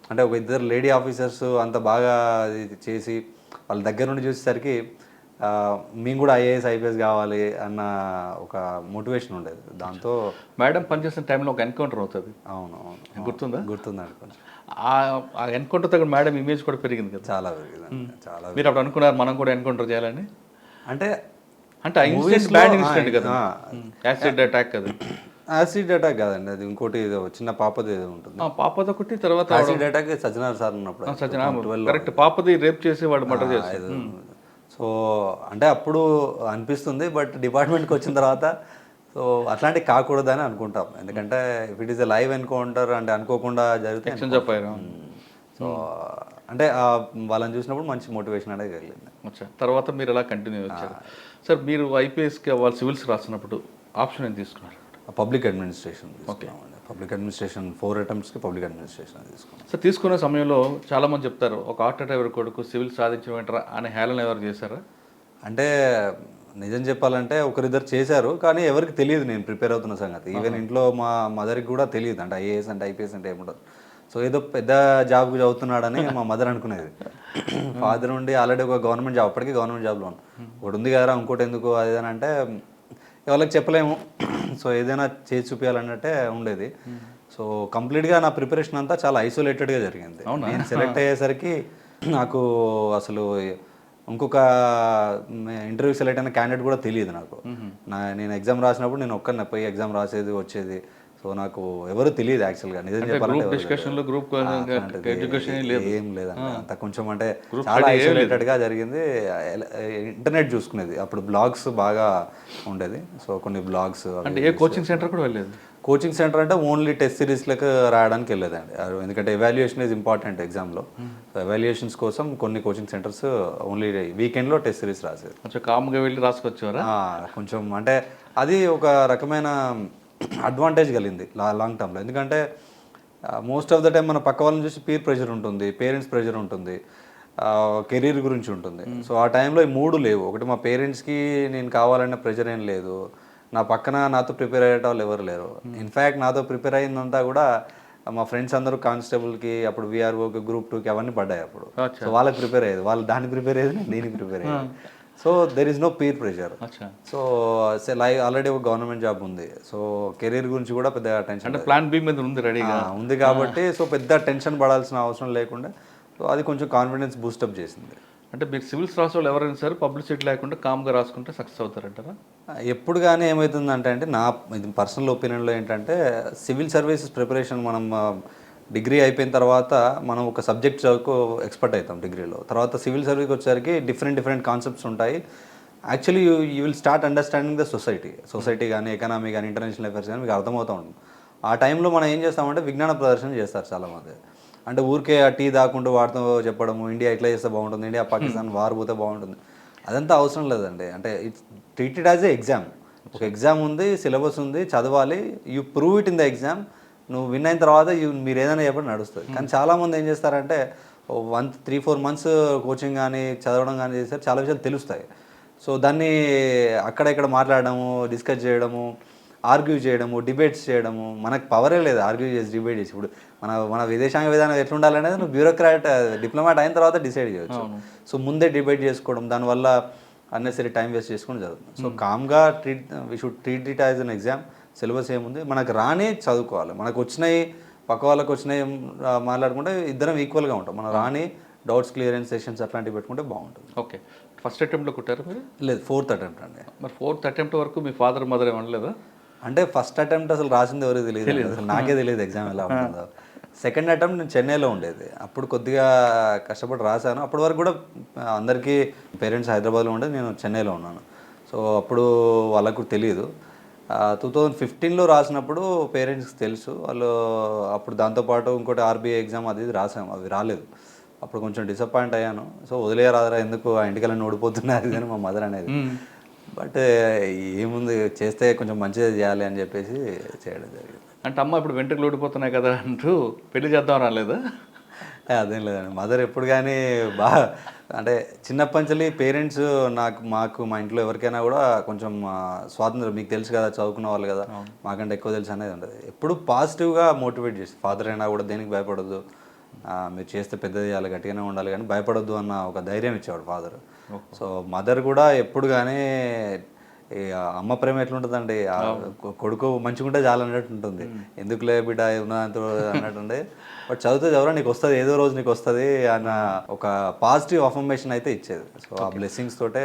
అంటే ఒక 2 లేడీ ఆఫీసర్స్ అంత బాగా చేసి వాళ్ళ దగ్గర నుండి చూసేసరికి మేము కూడా ఐఏఎస్ ఐపీఎస్ కావాలి అన్న ఒక మోటివేషన్ ఉండేది. దాంతో మేడం పనిచేసిన టైంలో ఒక ఎన్కౌంటర్ అవుతుంది. అవును గుర్తుందండి కొంచెం. ఆ ఎన్కౌంటర్ దగ్గర మేడం ఇమేజ్ కూడా పెరిగింది కదా? చాలా పెరిగింది. చాలా. మీరు అప్పుడు అనుకున్నారు మనం కూడా ఎన్కౌంటర్ చేయాలని? అంటే ఆ ఇన్సిడెంట్ బ్యాడ్ ఇన్సిడెంట్ కదా, యాసిడ్ అటాక్ కదా? యాసిడ్ అటాక్ కాదండి, అది ఇంకోటి చిన్న పాపది ఏదో ఉంటుంది. పాపది ఒకటి, తర్వాత యాసిడ్ అటాక్ సజ్జనార్ సార్ ఉన్నప్పుడు కరెక్ట్, పాపది రేప్ చేసి వాడు మర్డర్ చేశారు. సో అంటే అప్పుడు అనిపిస్తుంది, బట్ డిపార్ట్మెంట్కి వచ్చిన తర్వాత సో అట్లాంటివి కాకూడదని అనుకుంటాం. ఎందుకంటే if it is a live encounter అంటే అనుకోకుండా జరిగితే చెప్పారు. సో అంటే వాళ్ళని చూసినప్పుడు మంచి మోటివేషన్ అనేది కలిగింది. తర్వాత మీరు ఎలా కంటిన్యూ వచ్చారు సార్? మీరు ఐపీఎస్కి వాళ్ళు సివిల్స్ రాసినప్పుడు ఆప్షన్ ఏం తీసుకున్నారు? Public administration. పబ్లిక్ అడ్మినిస్ట్రేషన్ 4 attemptsకి పబ్లిక్ అడ్మినిస్ట్రేషన్ తీసుకున్నాను. సార్ తీసుకునే సమయంలో చాలామంది చెప్తారు ఒక ఆటో డ్రైవర్ కొడుకు సివిల్ సాధించడం ఏంటరా అనే హేళన ఎవరు చేశారా? అంటే నిజం చెప్పాలంటే ఒకరిద్దరు చేశారు, కానీ ఎవరికి తెలియదు నేను ప్రిపేర్ అవుతున్న సంగతి. ఈవెన్ ఇంట్లో మా మదర్కి కూడా తెలియదు అంటే ఐఏఎస్ అంటే ఐపీఎస్ అంటే ఏముండదు. సో ఏదో పెద్ద జాబ్కి చదువుతున్నాడని మా మదర్ అనుకునేది. ఫాదర్ ఉండి ఆల్రెడీ ఒక గవర్నమెంట్ జాబ్, అప్పటికి గవర్నమెంట్ జాబ్లో ఒకటి ఉంది కదా, ఇంకోటి ఎందుకు అది అని అంటే వాళ్ళకి చెప్పలేము. సో ఏదైనా చేసి చూపించాలన్నట్టే ఉండేది. సో కంప్లీట్గా నా ప్రిపరేషన్ అంతా చాలా ఐసోలేటెడ్గా జరిగింది. నేను సెలెక్ట్ అయ్యేసరికి నాకు అసలు ఇంకొక ఇంటర్వ్యూ సెలెక్ట్ అయిన క్యాండిడేట్ కూడా తెలియదు నాకు. నేను ఎగ్జామ్ రాసినప్పుడు నేను ఒక్కరిని పోయి ఎగ్జామ్ రాసేది వచ్చేది. సో నాకు ఎవరు తెలియదు యాక్చువల్గా, నిజం చెప్పాలంటే ఏం లేదండి. అంత కొంచెం అంటే చాలా ఐసోలేటెడ్గా జరిగింది. ఇంటర్నెట్ చూసుకునేది, అప్పుడు బ్లాగ్స్ బాగా ఉండేది. సో కొన్ని బ్లాగ్స్. అంటే ఏ కోచింగ్ సెంటర్ కూడా వెళ్ళలేదు? కోచింగ్ సెంటర్ అంటే ఓన్లీ టెస్ట్ సిరీస్లకు రాయడానికి వెళ్ళేదండి. ఎందుకంటే ఎవాల్యుయేషన్ ఈజ్ ఇంపార్టెంట్ ఎగ్జామ్లో. సో ఎవాల్యుయేషన్స్ కోసం కొన్ని కోచింగ్ సెంటర్స్ ఓన్లీ వీకెండ్లో టెస్ట్ సిరీస్ రాసేది. కొంచెం కామ్గా వెళ్ళి రాసుకొచ్చారా? కొంచెం అంటే అది ఒక రకమైన అడ్వాంటేజ్ కలిగింది లాంగ్ టర్మ్లో. ఎందుకంటే మోస్ట్ ఆఫ్ ద టైం మన పక్క వాళ్ళని చూసి పీర్ ప్రెషర్ ఉంటుంది, పేరెంట్స్ ప్రెషర్ ఉంటుంది, కెరీర్ గురించి ఉంటుంది. సో ఆ టైంలో ఈ 3 లేవు. ఒకటి మా పేరెంట్స్కి నేను కావాలన్న ప్రెషర్ ఏం లేదు, నా పక్కన నాతో ప్రిపేర్ అయ్యే వాళ్ళు ఎవరు లేరు. ఇన్ఫ్యాక్ట్ నాతో ప్రిపేర్ అయిందంతా కూడా మా ఫ్రెండ్స్ అందరూ కానిస్టేబుల్కి, అప్పుడు వీఆర్ఓకి, గ్రూప్ 2కి అవన్నీ పడ్డాయి అప్పుడు. సో వాళ్ళకి ప్రిపేర్ అయ్యేది, వాళ్ళు దానికి ప్రిపేర్ అయ్యేది, నేను దీనికి ప్రిపేర్ అయ్యేది. So there is no peer pressure. So already ఒక గవర్నమెంట్ జాబ్ ఉంది. సో కెరీర్ గురించి కూడా పెద్ద టెన్షన్ అంటే ప్లాన్ బి మీద ఉంది, రెడీగా ఉంది కాబట్టి సో పెద్ద టెన్షన్ పడాల్సిన అవసరం లేకుండా సో అది కొంచెం కాన్ఫిడెన్స్ బూస్టప్ చేసింది. అంటే మీరు సివిల్స్ రాసే వాళ్ళు ఎవరైనా సరే పబ్లిసిటీ లేకుండా కామ్గా రాసుకుంటే సక్సెస్ అవుతారంటారా? ఎప్పుడు కానీ ఏమవుతుందంటే అంటే నా ఇది పర్సనల్ ఒపీనియన్లో ఏంటంటే సివిల్ సర్వీసెస్ ప్రిపరేషన్ మనం డిగ్రీ అయిపోయిన తర్వాత మనం ఒక సబ్జెక్ట్ చదువుకు ఎక్స్పర్ట్ అవుతాం డిగ్రీలో. తర్వాత సివిల్ సర్వీస్కి వచ్చేసరికి డిఫరెంట్ కాన్సెప్ట్స్ ఉంటాయి. Actually you will start understanding the society కానీ ఎకనామీ కానీ ఇంటర్నేషనల్ అఫేర్స్ కానీ మీకు అర్థమవుతూ ఉంటుంది. ఆ టైంలో మనం ఏం చేస్తామంటే విజ్ఞాన ప్రదర్శన చేస్తారు చాలామంది. అంటే ఊరికే ఆ టీ దాకుంటూ వాటితో చెప్పడము, ఇండియా ఇట్లా చేస్తే బాగుంటుంది, ఇండియా పాకిస్తాన్ వార్ పోతే బాగుంటుంది, అదంతా అవసరం లేదండి. అంటే it's treated as a exam. ఒక ఎగ్జామ్ ఉంది, సిలబస్ ఉంది, చదవాలి, you prove it in the exam. నువ్వు విన్ అయిన తర్వాత మీరు ఏదైనా చెప్పడం నడుస్తుంది. కానీ చాలామంది ఏం చేస్తారంటే 3-4 months కోచింగ్ కానీ చదవడం కానీ చేస్తారు, చాలా విషయాలు తెలుస్తాయి. సో దాన్ని అక్కడ ఇక్కడ మాట్లాడడము, డిస్కస్ చేయడము, ఆర్గ్యూ చేయడము, డిబేట్స్ చేయడము, మనకు పవరే లేదు ఆర్గ్యూ చేసి డిబేట్ చేసి. ఇప్పుడు మన విదేశాంగ విధానం ఎట్లుండాలనేది నువ్వు బ్యూరోక్రాట్ డిప్లొమాట్ అయిన తర్వాత డిసైడ్ చేయవచ్చు. సో ముందే డిబేట్ చేసుకోవడం, దానివల్ల అన్నెసరీ టైం వేస్ట్ చేసుకుని జరుగుతుంది. సో కామ్గా we should treat it as an exam. Syllabus ఏముంది, మనకు రాని చదువుకోవాలి, మనకు వచ్చినాయి పక్క వాళ్ళకి వచ్చినాయి మాట్లాడుకుంటే ఇద్దరం ఈక్వల్గా ఉంటాం. మనం రాని డౌట్స్ క్లియరెన్స్ సెషన్స్ అట్లాంటివి పెట్టుకుంటే బాగుంటుంది. ఓకే, ఫస్ట్ అటెంప్ట్లో కుట్టారు మీరు? లేదు, 4th attempt అండి. మరి 4th attempt వరకు మీ ఫాదర్ మదర్ ఏమనలేదా? అంటే ఫస్ట్ అటెంప్ట్ అసలు రాసింది ఎవరికి తెలియదు, అసలు నాకే తెలియదు ఎగ్జామ్ ఎలా ఉంటుందో. సెకండ్ అటెంప్ట్ నేను చెన్నైలో ఉండేది, అప్పుడు కొద్దిగా కష్టపడి రాశాను. అప్పటి వరకు కూడా అందరికీ పేరెంట్స్ హైదరాబాద్లో ఉండేది, నేను చెన్నైలో ఉన్నాను. సో అప్పుడు వాళ్ళకు తెలియదు. 2015లో రాసినప్పుడు పేరెంట్స్కి తెలుసు, వాళ్ళు అప్పుడు దాంతోపాటు ఇంకోటి ఆర్బీఐ ఎగ్జామ్ అది ఇది రాసాము, అవి రాలేదు. అప్పుడు కొంచెం డిసప్పాయింట్ అయ్యాను. సో వదిలేయరాదరా, ఎందుకు ఆ ఇంటికల్లా ఓడిపోతున్నారు అని మా మదర్ అనేది. బట్ ఏముంది, చేస్తే కొంచెం మంచిగా చేయాలి అని చెప్పేసి చేయడం జరిగింది. అంటే అమ్మ ఇప్పుడు వెంట్రుకలు ఓడిపోతున్నాయి కదా అంటూ పెళ్లి చేద్దాం రాలేదా? అదేం లేదండి, మదర్ ఎప్పుడు కానీ అంటే చిన్నప్పటి నుంచి పేరెంట్స్ మాకు మా ఇంట్లో ఎవరికైనా కూడా కొంచెం స్వాతంత్రం, మీకు తెలుసు కదా, చదువుకున్న వాళ్ళు కదా, మాకంటే ఎక్కువ తెలుసు అనేది ఉండదు. ఎప్పుడు పాజిటివ్గా మోటివేట్ చేసి, ఫాదర్ అయినా కూడా దేనికి భయపడొద్దు, మీరు చేస్తే పెద్దది చేయాలి, గట్టిగానే ఉండాలి కానీ భయపడొద్దు అన్న ఒక ధైర్యం ఇచ్చేవాడు ఫాదర్. సో మదర్ కూడా ఎప్పుడు కానీ అమ్మ ప్రేమ ఎట్లుంటుందండి, కొడుకు మంచిగుంటే చాలా అన్నట్టు ఉంటుంది, ఎందుకులే బిడ్డ ఉన్నదంతా అన్నట్టుండే. బట్ చదివితే ఎవరో నీకు వస్తుంది, ఏదో రోజు నీకు వస్తుంది అన్న ఒక పాజిటివ్ అఫర్మేషన్ అయితే ఇచ్చేది. సో ఆ బ్లెస్సింగ్స్ తోటే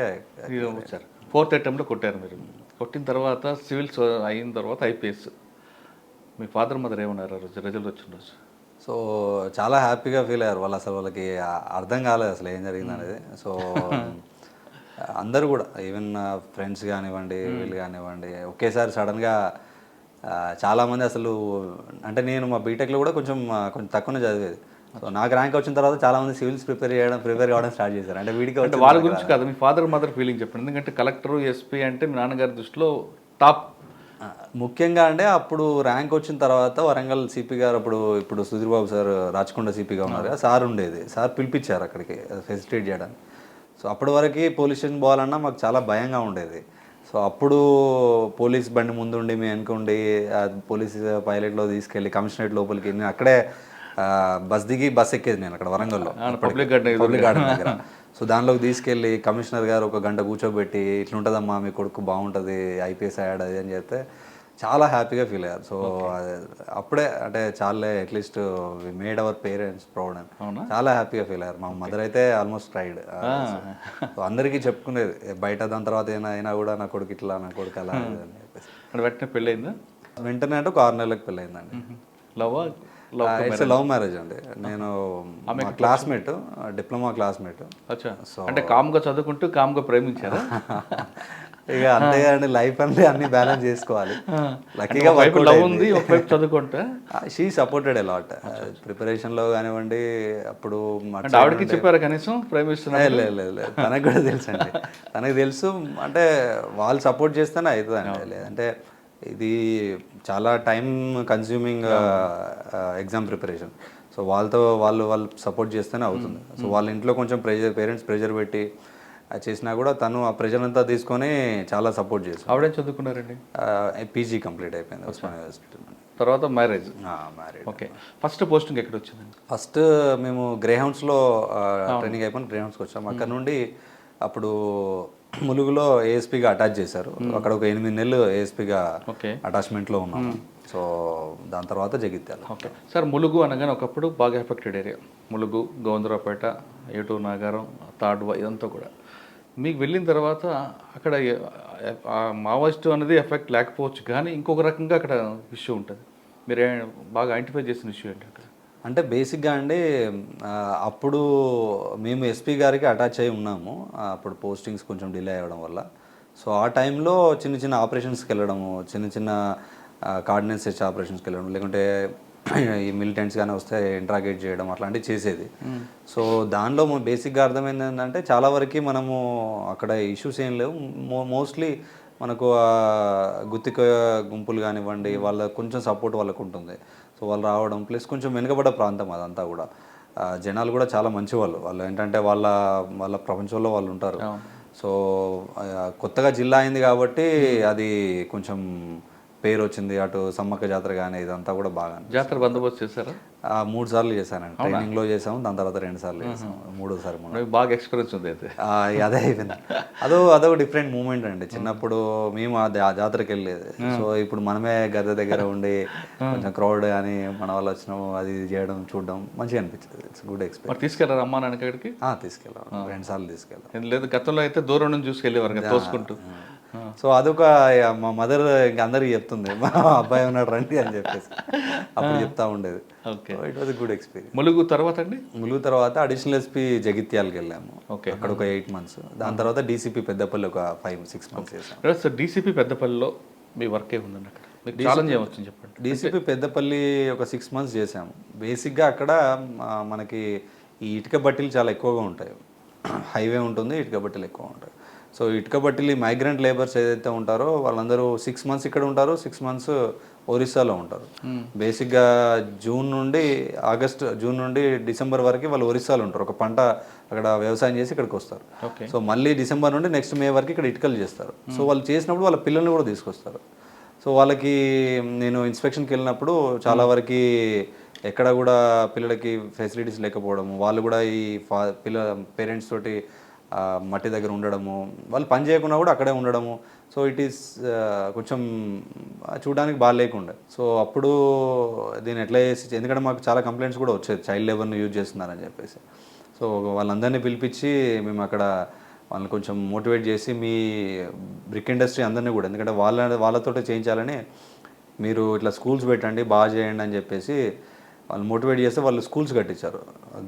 వచ్చారు. 4th అటెంప్ట్లో కొట్టారు మీరు. కొట్టిన తర్వాత సివిల్స్ అయిన తర్వాత ఐపీఎస్. మీ ఫాదర్ మదర్ ఏమన్నారు ఆ రోజు రిజల్ట్ వచ్చిన రోజు? సో చాలా హ్యాపీగా ఫీల్ అయ్యారు వాళ్ళు. అసలు వాళ్ళకి అర్థం కాలేదు అసలు ఏం జరిగింది అనేది. సో అందరూ కూడా, ఈవెన్ ఫ్రెండ్స్ కానివ్వండి, వీళ్ళు కానివ్వండి, ఒకేసారి సడన్గా చాలామంది అసలు, అంటే నేను మా బీటెక్లో కూడా కొంచెం తక్కువనే చదివేది. సో నాకు ర్యాంక్ వచ్చిన తర్వాత చాలామంది సివిల్స్ ప్రిపేర్ కావడం స్టార్ట్ చేశారు. అంటే వీడికి అంటే వాళ్ళ గురించి కాదు, మీ ఫాదర్ మదర్ ఫీలింగ్ చెప్పండి. ఎందుకంటే కలెక్టర్, ఎస్పీ అంటే మీ నాన్నగారి దృష్టిలో టాప్. ముఖ్యంగా అంటే అప్పుడు ర్యాంక్ వచ్చిన తర్వాత వరంగల్ సిపి గారు, ఇప్పుడు సుధీర్ బాబు సార్ రాచకొండ సిపిగా ఉన్నారు కదా, సార్ ఉండేది, సార్ పిలిపించారు అక్కడికి ఫెసిలిటేట్ చేయడానికి. సో అప్పటి వరకు పోలీస్ స్టేషన్ పోవాలన్నా మాకు చాలా భయంగా ఉండేది. సో అప్పుడు పోలీస్ బండి ముందుండి మేము వెనుకుండి పోలీస్ పైలట్లో తీసుకెళ్ళి కమిషనరేట్ లోపలికి, నేను అక్కడే బస్ ఎక్కేది నేను అక్కడ వరంగల్లో పబ్లిక్ గార్డెన్ దగ్గర. సో దానిలోకి తీసుకెళ్ళి కమిషనర్ గారు 1 గంట కూర్చోబెట్టి, ఇట్లుంటుందమ్మా మీ కొడుకు బాగుంటుంది, ఐపీఎస్ అయ్యాడు అది అని చెప్తే చాలా హ్యాపీగా ఫీల్ అయ్యారు. సో అప్పుడే అంటే చాలా at least we made our parents proud అని చాలా హ్యాపీగా ఫీల్ అయ్యారు. మా మదర్ అయితే ఆల్మోస్ట్ క్రైడ్. సో అందరికీ చెప్పుకునేది బయట, దాని తర్వాత అయినా కూడా నా కొడుకు ఇట్లా, నా కొడుకు అలా అని చెప్పేసి. వెంటనే పెళ్ళయిందా? వెంటనే అంటే ఒక 6 నెలలకు పెళ్ళయిందండి. ఇట్స్ లవ్ మ్యారేజ్ అండి. నేను మా క్లాస్మేట్, డిప్లొమా క్లాస్మేట్. సో అంటే కామ్గా చదువుకుంటూ కామ్గా ప్రేమించారా? ఇక అంతే అండి, లైఫ్ అంటే అన్ని బ్యాలెన్స్ చేసుకోవాలి. లక్కీగా లవ్ ఉంది, ఒకవైపు చదువుకుంటా. షీ సపోర్టెడ్ అలాట్ ప్రిపరేషన్లో కానివ్వండి. అప్పుడు ఆవిడకి చెప్పారు కనీసం ప్రేమిస్తున్నా? లేదు, తనకు కూడా తెలుసు అండి, తనకు తెలుసు. అంటే వాళ్ళు సపోర్ట్ చేస్తేనే అవుతుందండి, లేదంటే ఇది చాలా time consuming exam preparation. So వాళ్ళు సపోర్ట్ చేస్తేనే అవుతుంది. సో వాళ్ళ ఇంట్లో కొంచెం పేరెంట్స్ ప్రెషర్ పెట్టి చేసినా కూడా తను ఆ ప్రెషర్ అంతా తీసుకొని చాలా సపోర్ట్ చేస్తాను. ఆవిడేం చదువుకున్నారండి? పీజీ కంప్లీట్ అయిపోయింది ఉస్మాన్ యూనివర్సిటీ. తర్వాత marriage? Marriage. Okay, first posting ఎక్కడ వచ్చింది? ఫస్ట్ మేము గ్రేహౌండ్స్లో ట్రైనింగ్ అయిపోయిన గ్రేహౌండ్స్కి వచ్చాము. అక్కడ నుండి అప్పుడు ములుగులో ఏఎస్పీగా అటాచ్ చేశారు. అక్కడ ఒక 8 నెలలు ఏఎస్పీగా అటాచ్మెంట్లో ఉన్నాము. సో దాని తర్వాత జగిత్యాల. ఓకే సార్, ములుగు అనగానే ఒకప్పుడు బాగా ఎఫెక్టెడ్ ఏరియా. ములుగు, గోవిందరావుపేట, ఏటూరు నాగారం, తాడ్వా, ఇదంతా కూడా. మీకు వెళ్ళిన తర్వాత అక్కడ మావోయిస్టు అనేది ఎఫెక్ట్ లేకపోవచ్చు, కానీ ఇంకొక రకంగా అక్కడ ఇష్యూ ఉంటుంది. మీరు బాగా ఐడెంటిఫై చేసిన ఇష్యూ ఏంటి అక్కడ? అంటే బేసిక్గా అండి అప్పుడు మేము ఎస్పీ గారికి అటాచ్ అయి ఉన్నాము. అప్పుడు పోస్టింగ్స్ కొంచెం డిలే అవ్వడం వల్ల. సో ఆ టైంలో చిన్న చిన్న ఆపరేషన్స్కి వెళ్ళడము, చిన్న చిన్న కార్డినెన్స్ సెర్చ్ ఆపరేషన్స్కి వెళ్ళడం, లేకుంటే ఈ మిలిటెంట్స్ కానీ వస్తే ఇంట్రాగేట్ చేయడం అట్లాంటివి చేసేది. సో దానిలో బేసిక్గా అర్థమైంది ఏంటంటే చాలా వరకు మనము అక్కడ ఇష్యూస్ ఏం లేవు. మోస్ట్లీ మనకు గుత్తిక గుంపులు కానివ్వండి, వాళ్ళ కొంచెం సపోర్ట్ వాళ్ళకు ఉంటుంది. సో వాళ్ళు రావడం ప్లస్ కొంచెం వెనుకబడ్డ ప్రాంతం అదంతా కూడా. జనాలు కూడా చాలా మంచివాళ్ళు. వాళ్ళు ఏంటంటే వాళ్ళ వాళ్ళ ప్రపంచంలో వాళ్ళు ఉంటారు. సో కొత్తగా జిల్లా అయింది కాబట్టి అది కొంచెం పేరు వచ్చింది. అటు సమ్మక్క జాతర కానీ ఇదంతా కూడా బాగా. జాతర బందోబస్తు చేశారా? 3 సార్లు చేశానండి. ట్రైనింగ్లో చేసాము, దాని తర్వాత 2 సార్లు చేసాము, 3ఓసారి బాగా ఎక్స్పీరియన్స్ ఉంది అయితే. అదే అయిపోయింది. అదొక డిఫరెంట్ మూమెంట్ అండి. చిన్నప్పుడు మేము ఆ జాతరకి వెళ్ళేది. సో ఇప్పుడు మనమే గద్దె దగ్గర ఉండి కొంచెం క్రౌడ్ కానీ మన వాళ్ళు వచ్చినాము అది చేయడం చూడడం మంచిగా అనిపించింది. It's good experience. తీసుకెళ్ళారు అమ్మా నాన్న అక్కడికి? తీసుకెళ్ళాం, 2 సార్లు తీసుకెళ్ళాం. లేదు గతంలో అయితే దూరం నుంచి చూసుకెళ్ళేవారు కదా తోసుకుంటూ. సో అదొక మా మదర్ ఇంక అందరికి చెప్తుంది, మా అబ్బాయి ఉన్నాడు రండి అని చెప్పేసి అప్పుడు చెప్తా ఉండేది. Okay, it was good experience. Mulugu తర్వాత అండి? ములుగు తర్వాత అడిషనల్ ఎస్పీ జగిత్యాలకి వెళ్ళాము. ఓకే, అక్కడ ఒక 8 months. దాని తర్వాత డీసీపీ పెద్దపల్లి ఒక 5-6 months చేసాము. సార్ డీసీపీ పెద్దపల్లిలో మీ వర్క్ ఏముందండి అక్కడ? మీకు ఛాలెంజ్ ఏమొచ్చింది చెప్పండి. డీసీపీ పెద్దపల్లి ఒక 6 months చేసాము. బేసిక్గా అక్కడ మనకి ఈ ఇటుక బట్టీలు చాలా ఎక్కువగా ఉంటాయి. హైవే ఉంటుంది, ఇటుక బట్టీలు ఎక్కువ ఉంటాయి. సో ఇటుక బట్టీలు మైగ్రెంట్ లేబర్స్ ఏదైతే ఉంటారో వాళ్ళందరూ 6 months ఇక్కడ ఉంటారు, 6 months ఒరిస్సాలో ఉంటారు. బేసిక్గా జూన్ నుండి డిసెంబర్ వరకు వాళ్ళు ఒరిస్సాలో ఉంటారు. ఒక పంట అక్కడ వ్యవసాయం చేసి ఇక్కడికి వస్తారు. సో మళ్ళీ డిసెంబర్ నుండి నెక్స్ట్ మే వరకు ఇక్కడ ఇటుకలు చేస్తారు. సో వాళ్ళు చేసినప్పుడు వాళ్ళ పిల్లల్ని కూడా తీసుకొస్తారు. సో వాళ్ళకి నేను ఇన్స్పెక్షన్కి వెళ్ళినప్పుడు చాలా వరకు ఎక్కడ కూడా పిల్లలకి ఫెసిలిటీస్ లేకపోవడము, వాళ్ళు కూడా ఈ పేరెంట్స్ తోటి మట్టి దగ్గర ఉండడము, వాళ్ళు పని చేయకుండా కూడా అక్కడే ఉండడము. సో ఇట్ ఈస్ కొంచెం చూడడానికి బాగా లేకుండే. సో అప్పుడు దీన్ని ఎట్లా చేసి, ఎందుకంటే మాకు చాలా కంప్లైంట్స్ కూడా వచ్చేది చైల్డ్ లేబర్ని యూజ్ చేస్తున్నారని చెప్పేసి. సో వాళ్ళందరినీ పిలిపించి మేము అక్కడ వాళ్ళని కొంచెం మోటివేట్ చేసి, మీ బ్రిక్ ఇండస్ట్రీ అందరినీ కూడా, ఎందుకంటే వాళ్ళతోటే చేయించాలని, మీరు ఇట్లా స్కూల్స్ పెట్టండి బాగా చేయండి అని చెప్పేసి వాళ్ళు మోటివేట్ చేస్తే వాళ్ళు స్కూల్స్ కట్టించారు.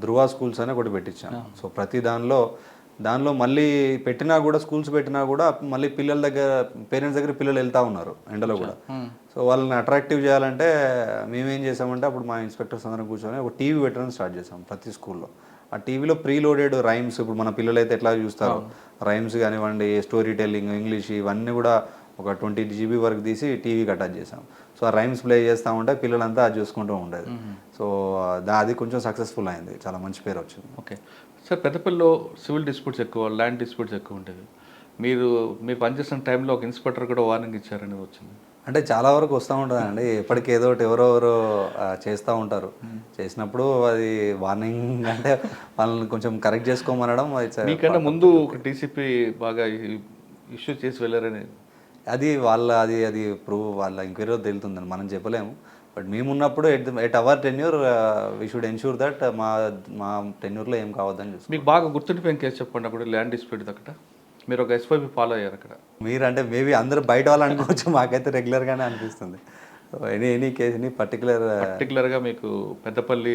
ధృవ స్కూల్స్ అని ఒకటి పెట్టించాను. సో ప్రతి దానిలో మళ్ళీ పెట్టినా కూడా, స్కూల్స్ పెట్టినా కూడా మళ్ళీ పిల్లల దగ్గర, పేరెంట్స్ దగ్గర పిల్లలు వెళ్తూ ఉన్నారు ఎండలో కూడా. సో వాళ్ళని అట్రాక్టివ్ చేయాలంటే మేమేం చేసామంటే అప్పుడు మా ఇన్స్పెక్టర్స్ అందరం కూర్చొని ఒక టీవీ పెట్టడం స్టార్ట్ చేసాం ప్రతి స్కూల్లో. ఆ టీవీలో ప్రీలోడెడ్ రైమ్స్, ఇప్పుడు మన పిల్లలు అయితే ఎట్లా చూస్తారో రైమ్స్ కానివ్వండి, స్టోరీ టెల్లింగ్, ఇంగ్లీష్, ఇవన్నీ కూడా ఒక 20 GB వరకు తీసి టీవీకి అటాచ్ చేసాం. సో ఆ రైమ్స్ ప్లే చేస్తూ ఉంటే పిల్లలంతా అది చూసుకుంటూ ఉండేది. సో అది కొంచెం సక్సెస్ఫుల్ అయింది, చాలా మంచి పేరు వచ్చింది. ఓకే సార్, పెద్దపల్లిలో సివిల్ డిస్ప్యూట్స్ ఎక్కువ, ల్యాండ్ డిస్ప్యూట్స్ ఎక్కువ ఉంటుంది. మీరు పనిచేసిన టైంలో ఒక ఇన్స్పెక్టర్ కూడా వార్నింగ్ ఇచ్చారని వచ్చింది. అంటే చాలా వరకు వస్తూ ఉంటుందండి, ఎప్పటికీ ఏదో ఒకటి ఎవరెవరో చేస్తూ ఉంటారు. చేసినప్పుడు అది వార్నింగ్ అంటే వాళ్ళని కొంచెం కరెక్ట్ చేసుకోమనడం. మీకన్నా ముందు ఒక డీసీపీ బాగా ఇష్యూ చేసి వెళ్ళారని, అది అది ప్రూవ్ వాళ్ళ ఎంక్వైరీలో తెలుతుందని మనం చెప్పలేము. బట్ మేము ఉన్నప్పుడు at our tenure we should ensure that మా టెన్యూర్లో ఏం కావద్దని చూసి. మీకు బాగా గుర్తుండిపోయిన కేసు చెప్పండి అప్పుడు, ల్యాండ్ డిస్ప్యూట్ అక్కడ మీరు ఒక ఎస్పైపీ ఫాలో అయ్యారు అక్కడ. మీరు అంటే మేబీ అందరూ బయట వాళ్ళు అనుకోవచ్చు, మాకైతే రెగ్యులర్గానే అనిపిస్తుంది. ఎనీ కేసుని పర్టికులర్గా మీకు పెద్దపల్లి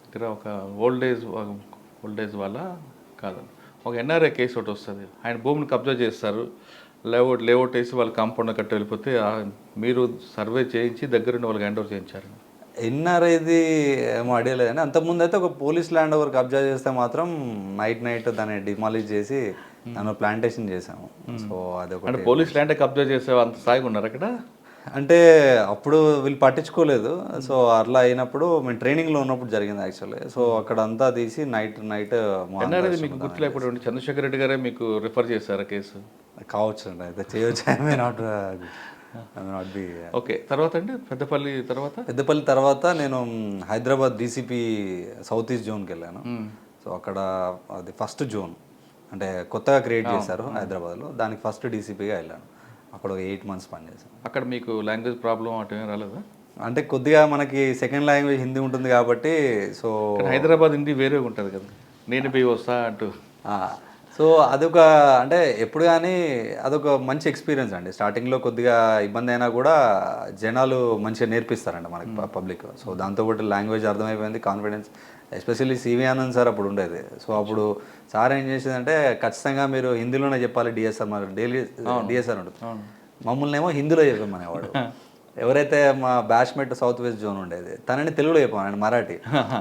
దగ్గర ఒక ఓల్డ్ ఏజ్ వాళ్ళ కాదు, ఒక ఎన్ఆర్ఐ కేసు ఒకటి వస్తుంది. ఆయన భూమిని కబ్జా చేస్తారు, లేఅవుట్ వేసి వాళ్ళు కాంపౌండ్ కట్టి వెళ్ళిపోతే మీరు సర్వే చేయించి దగ్గరుండి వాళ్ళకి హ్యాండ్ ఓవర్ చేయించారు. ఎన్ఆర్ఐది ఏమో ఐడియా లేదని, అంతకుముందు అయితే ఒక పోలీస్ ల్యాండ్ ఓవర్ కబ్జా చేస్తే మాత్రం నైట్ దాన్ని డిమాలిష్ చేసి దానిలో ప్లాంటేషన్ చేసాము. సో అదొక పోలీస్ ల్యాండ్ కబ్జా చేసే అంత స్థాయిగా ఉన్నారు అక్కడ. అంటే అప్పుడు వీళ్ళు పట్టించుకోలేదు. సో అట్లా అయినప్పుడు మేము ట్రైనింగ్లో ఉన్నప్పుడు జరిగింది యాక్చువల్లీ. సో అక్కడ అంతా తీసి నైట్ ఎన్ఆర్ఐది మీకు గుర్తులేకపోతే చంద్రశేఖర్ రెడ్డి గారే మీకు రిఫర్ చేశారు కేసు కావచ్చు అండి, అయితే చేయవచ్చు. ఓకే, తర్వాత అండి పెద్దపల్లి తర్వాత నేను హైదరాబాద్ డీసీపీ సౌత్ ఈస్ట్ జోన్కి వెళ్ళాను. సో అక్కడ అది ఫస్ట్ జోన్, అంటే కొత్తగా క్రియేట్ చేశారు హైదరాబాద్లో, దానికి ఫస్ట్ డీసీపీగా వెళ్ళాను. అక్కడ ఒక 8 months పనిచేశాను. అక్కడ మీకు లాంగ్వేజ్ ప్రాబ్లం అటు ఏం రాలేదా? అంటే కొద్దిగా మనకి సెకండ్ లాంగ్వేజ్ హిందీ ఉంటుంది కాబట్టి. సో హైదరాబాద్ హిందీ వేరే ఉంటుంది కదా, నేను పోయి వస్తా అంటూ. సో అదొక అంటే ఎప్పుడు కానీ అదొక మంచి ఎక్స్పీరియన్స్ అండి. స్టార్టింగ్లో కొద్దిగా ఇబ్బంది అయినా కూడా జనాలు మంచిగా నేర్పిస్తారండి మనకి పబ్లిక్. సో దాంతోపాటు లాంగ్వేజ్ అర్థమైపోయింది, confidence. Especially C V Anand sir అప్పుడు ఉండేది. సో అప్పుడు సార్ ఏం చేసేదంటే ఖచ్చితంగా మీరు హిందీలోనే చెప్పాలి డిఎస్ఆర్, మన డైలీ డిఎస్ఆర్ ఉంటుంది, మమ్మల్ని ఏమో హిందీలో చెప్పమనేవాడు. ఎవరైతే మా బ్యాచ్మేట్ సౌత్ వెస్ట్ జోన్ ఉండేది తనని తెలుగులో చెప్పాను, ఆయన మరాఠీ.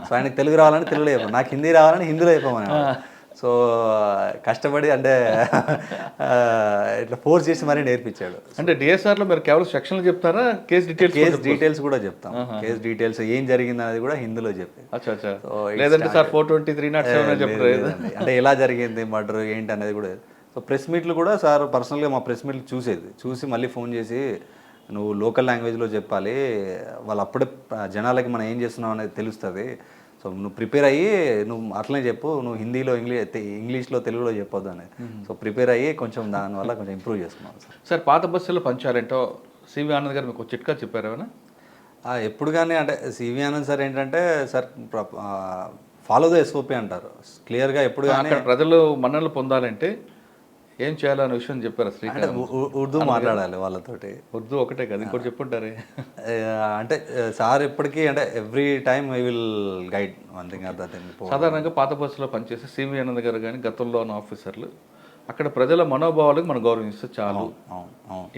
సో ఆయనకి తెలుగు రావాలని తెలుగులో చెప్పాను, నాకు హిందీ రావాలని హిందీలో చెప్పమనేవాడు. సో కష్టపడి అంటే ఇట్లా ఫోర్స్ చేసి మరీ నేర్పించాడు. అంటే డిఎస్ఆర్లో మీరు కేవలం సెక్షన్లు చెప్తారా, కేస్ డీటెయిల్స్ కూడా చెప్తాం. కేస్ డీటెయిల్స్ ఏం జరిగింది అనేది కూడా హిందీలో చెప్పి, లేదంటే సార్ 42307 చెప్తారు అంటే ఎలా జరిగింది మర్డర్ ఏంటి అనేది కూడా. సో ప్రెస్ మీట్లు కూడా సార్ పర్సనల్గా మా ప్రెస్ మీట్లు చూసి మళ్ళీ ఫోన్ చేసి నువ్వు లోకల్ లాంగ్వేజ్లో చెప్పాలి, వాళ్ళు అప్పుడే జనాలకి మనం ఏం చేస్తున్నాం అనేది తెలుస్తుంది. సో నువ్వు ప్రిపేర్ అయ్యి నువ్వు అట్లనే చెప్పు, నువ్వు హిందీలో ఇంగ్లీష్లో తెలుగులో చెప్పొద్దు అనేది. సో ప్రిపేర్ అయ్యి కొంచెం దానివల్ల కొంచెం ఇంప్రూవ్ చేసుకున్నాను సార్. సార్ పాత బస్సులో పంచారేంటో సివి ఆనంద్ గారు మీకు చిట్కా చెప్పారు ఏమైనా? ఎప్పుడు కానీ అంటే సివి ఆనంద్ సార్ ఏంటంటే సార్ ఫాలో ద ఎస్ఓపి అంటారు క్లియర్గా. ఎప్పుడు కానీ ప్రజలు మన్ననలు పొందాలంటే ఏం చేయాలనే విషయం చెప్పారు. అంటే ఉర్దూ మాట్లాడాలి వాళ్ళతోటి. ఉర్దూ ఒకటే కదా, ఇంకోటి చెప్పుంటారే. అంటే సార్ ఎప్పటికీ అంటే every time I will guide one thing or that. సాధారణంగా పాత బస్సులో పనిచేసే సివి ఆనంద్ గారు కానీ గతంలో ఉన్న ఆఫీసర్లు అక్కడ ప్రజల మనోభావాలకు మనం గౌరవిస్తే చాలు.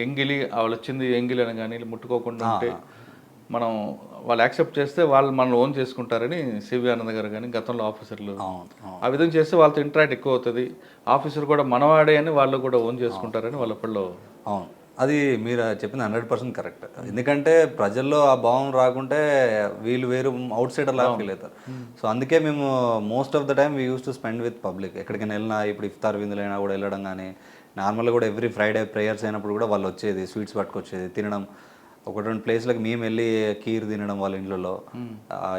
ఎంగిలి వాళ్ళు వచ్చింది ఎంగిలి అని కానీ ముట్టుకోకుండా ఉంటే మనం వాళ్ళు యాక్సెప్ట్ చేస్తే వాళ్ళు మనల్ని ఓన్ చేసుకుంటారని సివి ఆనంద్ గారు కానీ గతంలో ఆఫీసర్లు ఆ విధంగా చేస్తే వాళ్ళతో ఇంటరాక్ట్ ఎక్కువ అవుతుంది, ఆఫీసర్ కూడా మనవాడే అని వాళ్ళు కూడా ఓన్ చేసుకుంటారని వాళ్ళలో. అవును, అది మీరు చెప్పింది 100% కరెక్ట్. ఎందుకంటే ప్రజల్లో ఆ భావం రాకుంటే వీళ్ళు వేరు అవుట్ సైడర్ లాగా ఫీల్ అవుతారు. సో అందుకే మేము most of the time we use to spend with public. ఎక్కడికైనా వెళ్ళినా, ఇప్పుడు ఇఫ్తార్ విందులైనా కూడా వెళ్ళడం కానీ, నార్మల్గా కూడా ఎవ్రీ ఫ్రైడే ప్రేయర్స్ అయినప్పుడు కూడా వాళ్ళు వచ్చేది, స్వీట్స్ పట్టుకొచ్చేది, తినడం. ఒక 2 ప్లేస్లకు మేము వెళ్ళి కీర్ తినడం వాళ్ళ ఇంట్లో.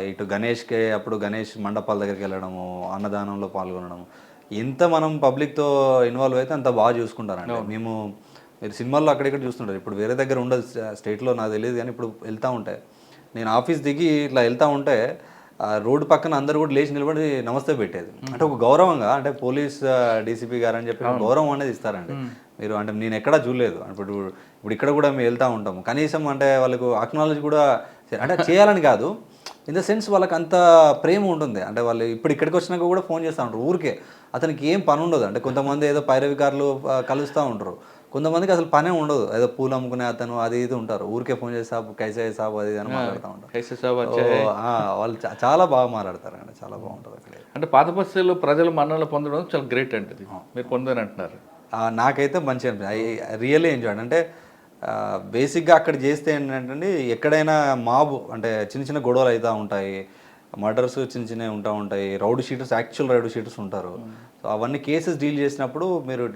ఇటు గణేష్కి అప్పుడు గణేష్ మండపాల దగ్గరికి వెళ్ళడము, అన్నదానంలో పాల్గొనడం. ఎంత మనం పబ్లిక్తో ఇన్వాల్వ్ అయితే అంత బాగా చూసుకుంటారండి. మేము మీరు సినిమాల్లో అక్కడిక్కడ చూస్తుంటారు, ఇప్పుడు వేరే దగ్గర ఉండదు స్టేట్లో నాకు తెలియదు, కానీ ఇప్పుడు వెళ్తూ ఉంటే నేను ఆఫీస్ దిగి ఇట్లా వెళ్తూ ఉంటే రోడ్డు పక్కన అందరూ కూడా లేచి నిలబడి నమస్తే పెట్టేది. అంటే ఒక గౌరవంగా, అంటే పోలీస్ డీసీపీ గారు అని చెప్పి గౌరవం అనేది ఇస్తారండి మీరు. అంటే నేను ఎక్కడా చూడలేదు. ఇప్పుడు ఇక్కడ కూడా మేము వెళ్తూ ఉంటాము, కనీసం అంటే వాళ్ళకు అక్నాలెడ్జ్ కూడా అంటే చేయాలని కాదు, ఇన్ ద సెన్స్ వాళ్ళకి అంత ప్రేమ ఉంటుంది. అంటే వాళ్ళు ఇప్పుడు ఇక్కడికి వచ్చినాక కూడా ఫోన్ చేస్తూ ఉంటారు ఊరికే, అతనికి ఏం పని ఉండదు. అంటే కొంతమంది ఏదో పైరవికారులు కలుస్తూ ఉంటారు, కొంతమందికి అసలు పనే ఉండదు, ఏదో పూలు అమ్ముకునే అతను అది ఇది ఉంటారు, ఊరికే ఫోన్ చేసి సాబ్ కైసే సాబ్ అది అని మాట్లాడుతూ ఉంటారు. వాళ్ళు చాలా బాగా మాట్లాడతారు అండి, చాలా బాగుంటుంది అక్కడ. అంటే పాత బస్సులో ప్రజలు మన్ననలు పొందడం చాలా గ్రేట్ అండి, మీరు పొందని అంటున్నారు. నాకైతే మంచి అనిపించింది, ఐ రియల్లీ ఎంజాయ్డ్. అంటే బేసిక్గా అక్కడ చేస్తే ఏంటంటే ఎక్కడైనా మాబ్ అంటే చిన్న చిన్న గొడవలు అవుతూ ఉంటాయి, మర్డర్స్ చిన్న చిన్నవి ఉంటూ ఉంటాయి, rowdy sheeters, actual rowdy sheeters ఉంటారు. సో అవన్నీ కేసెస్ డీల్ చేసినప్పుడు మీరు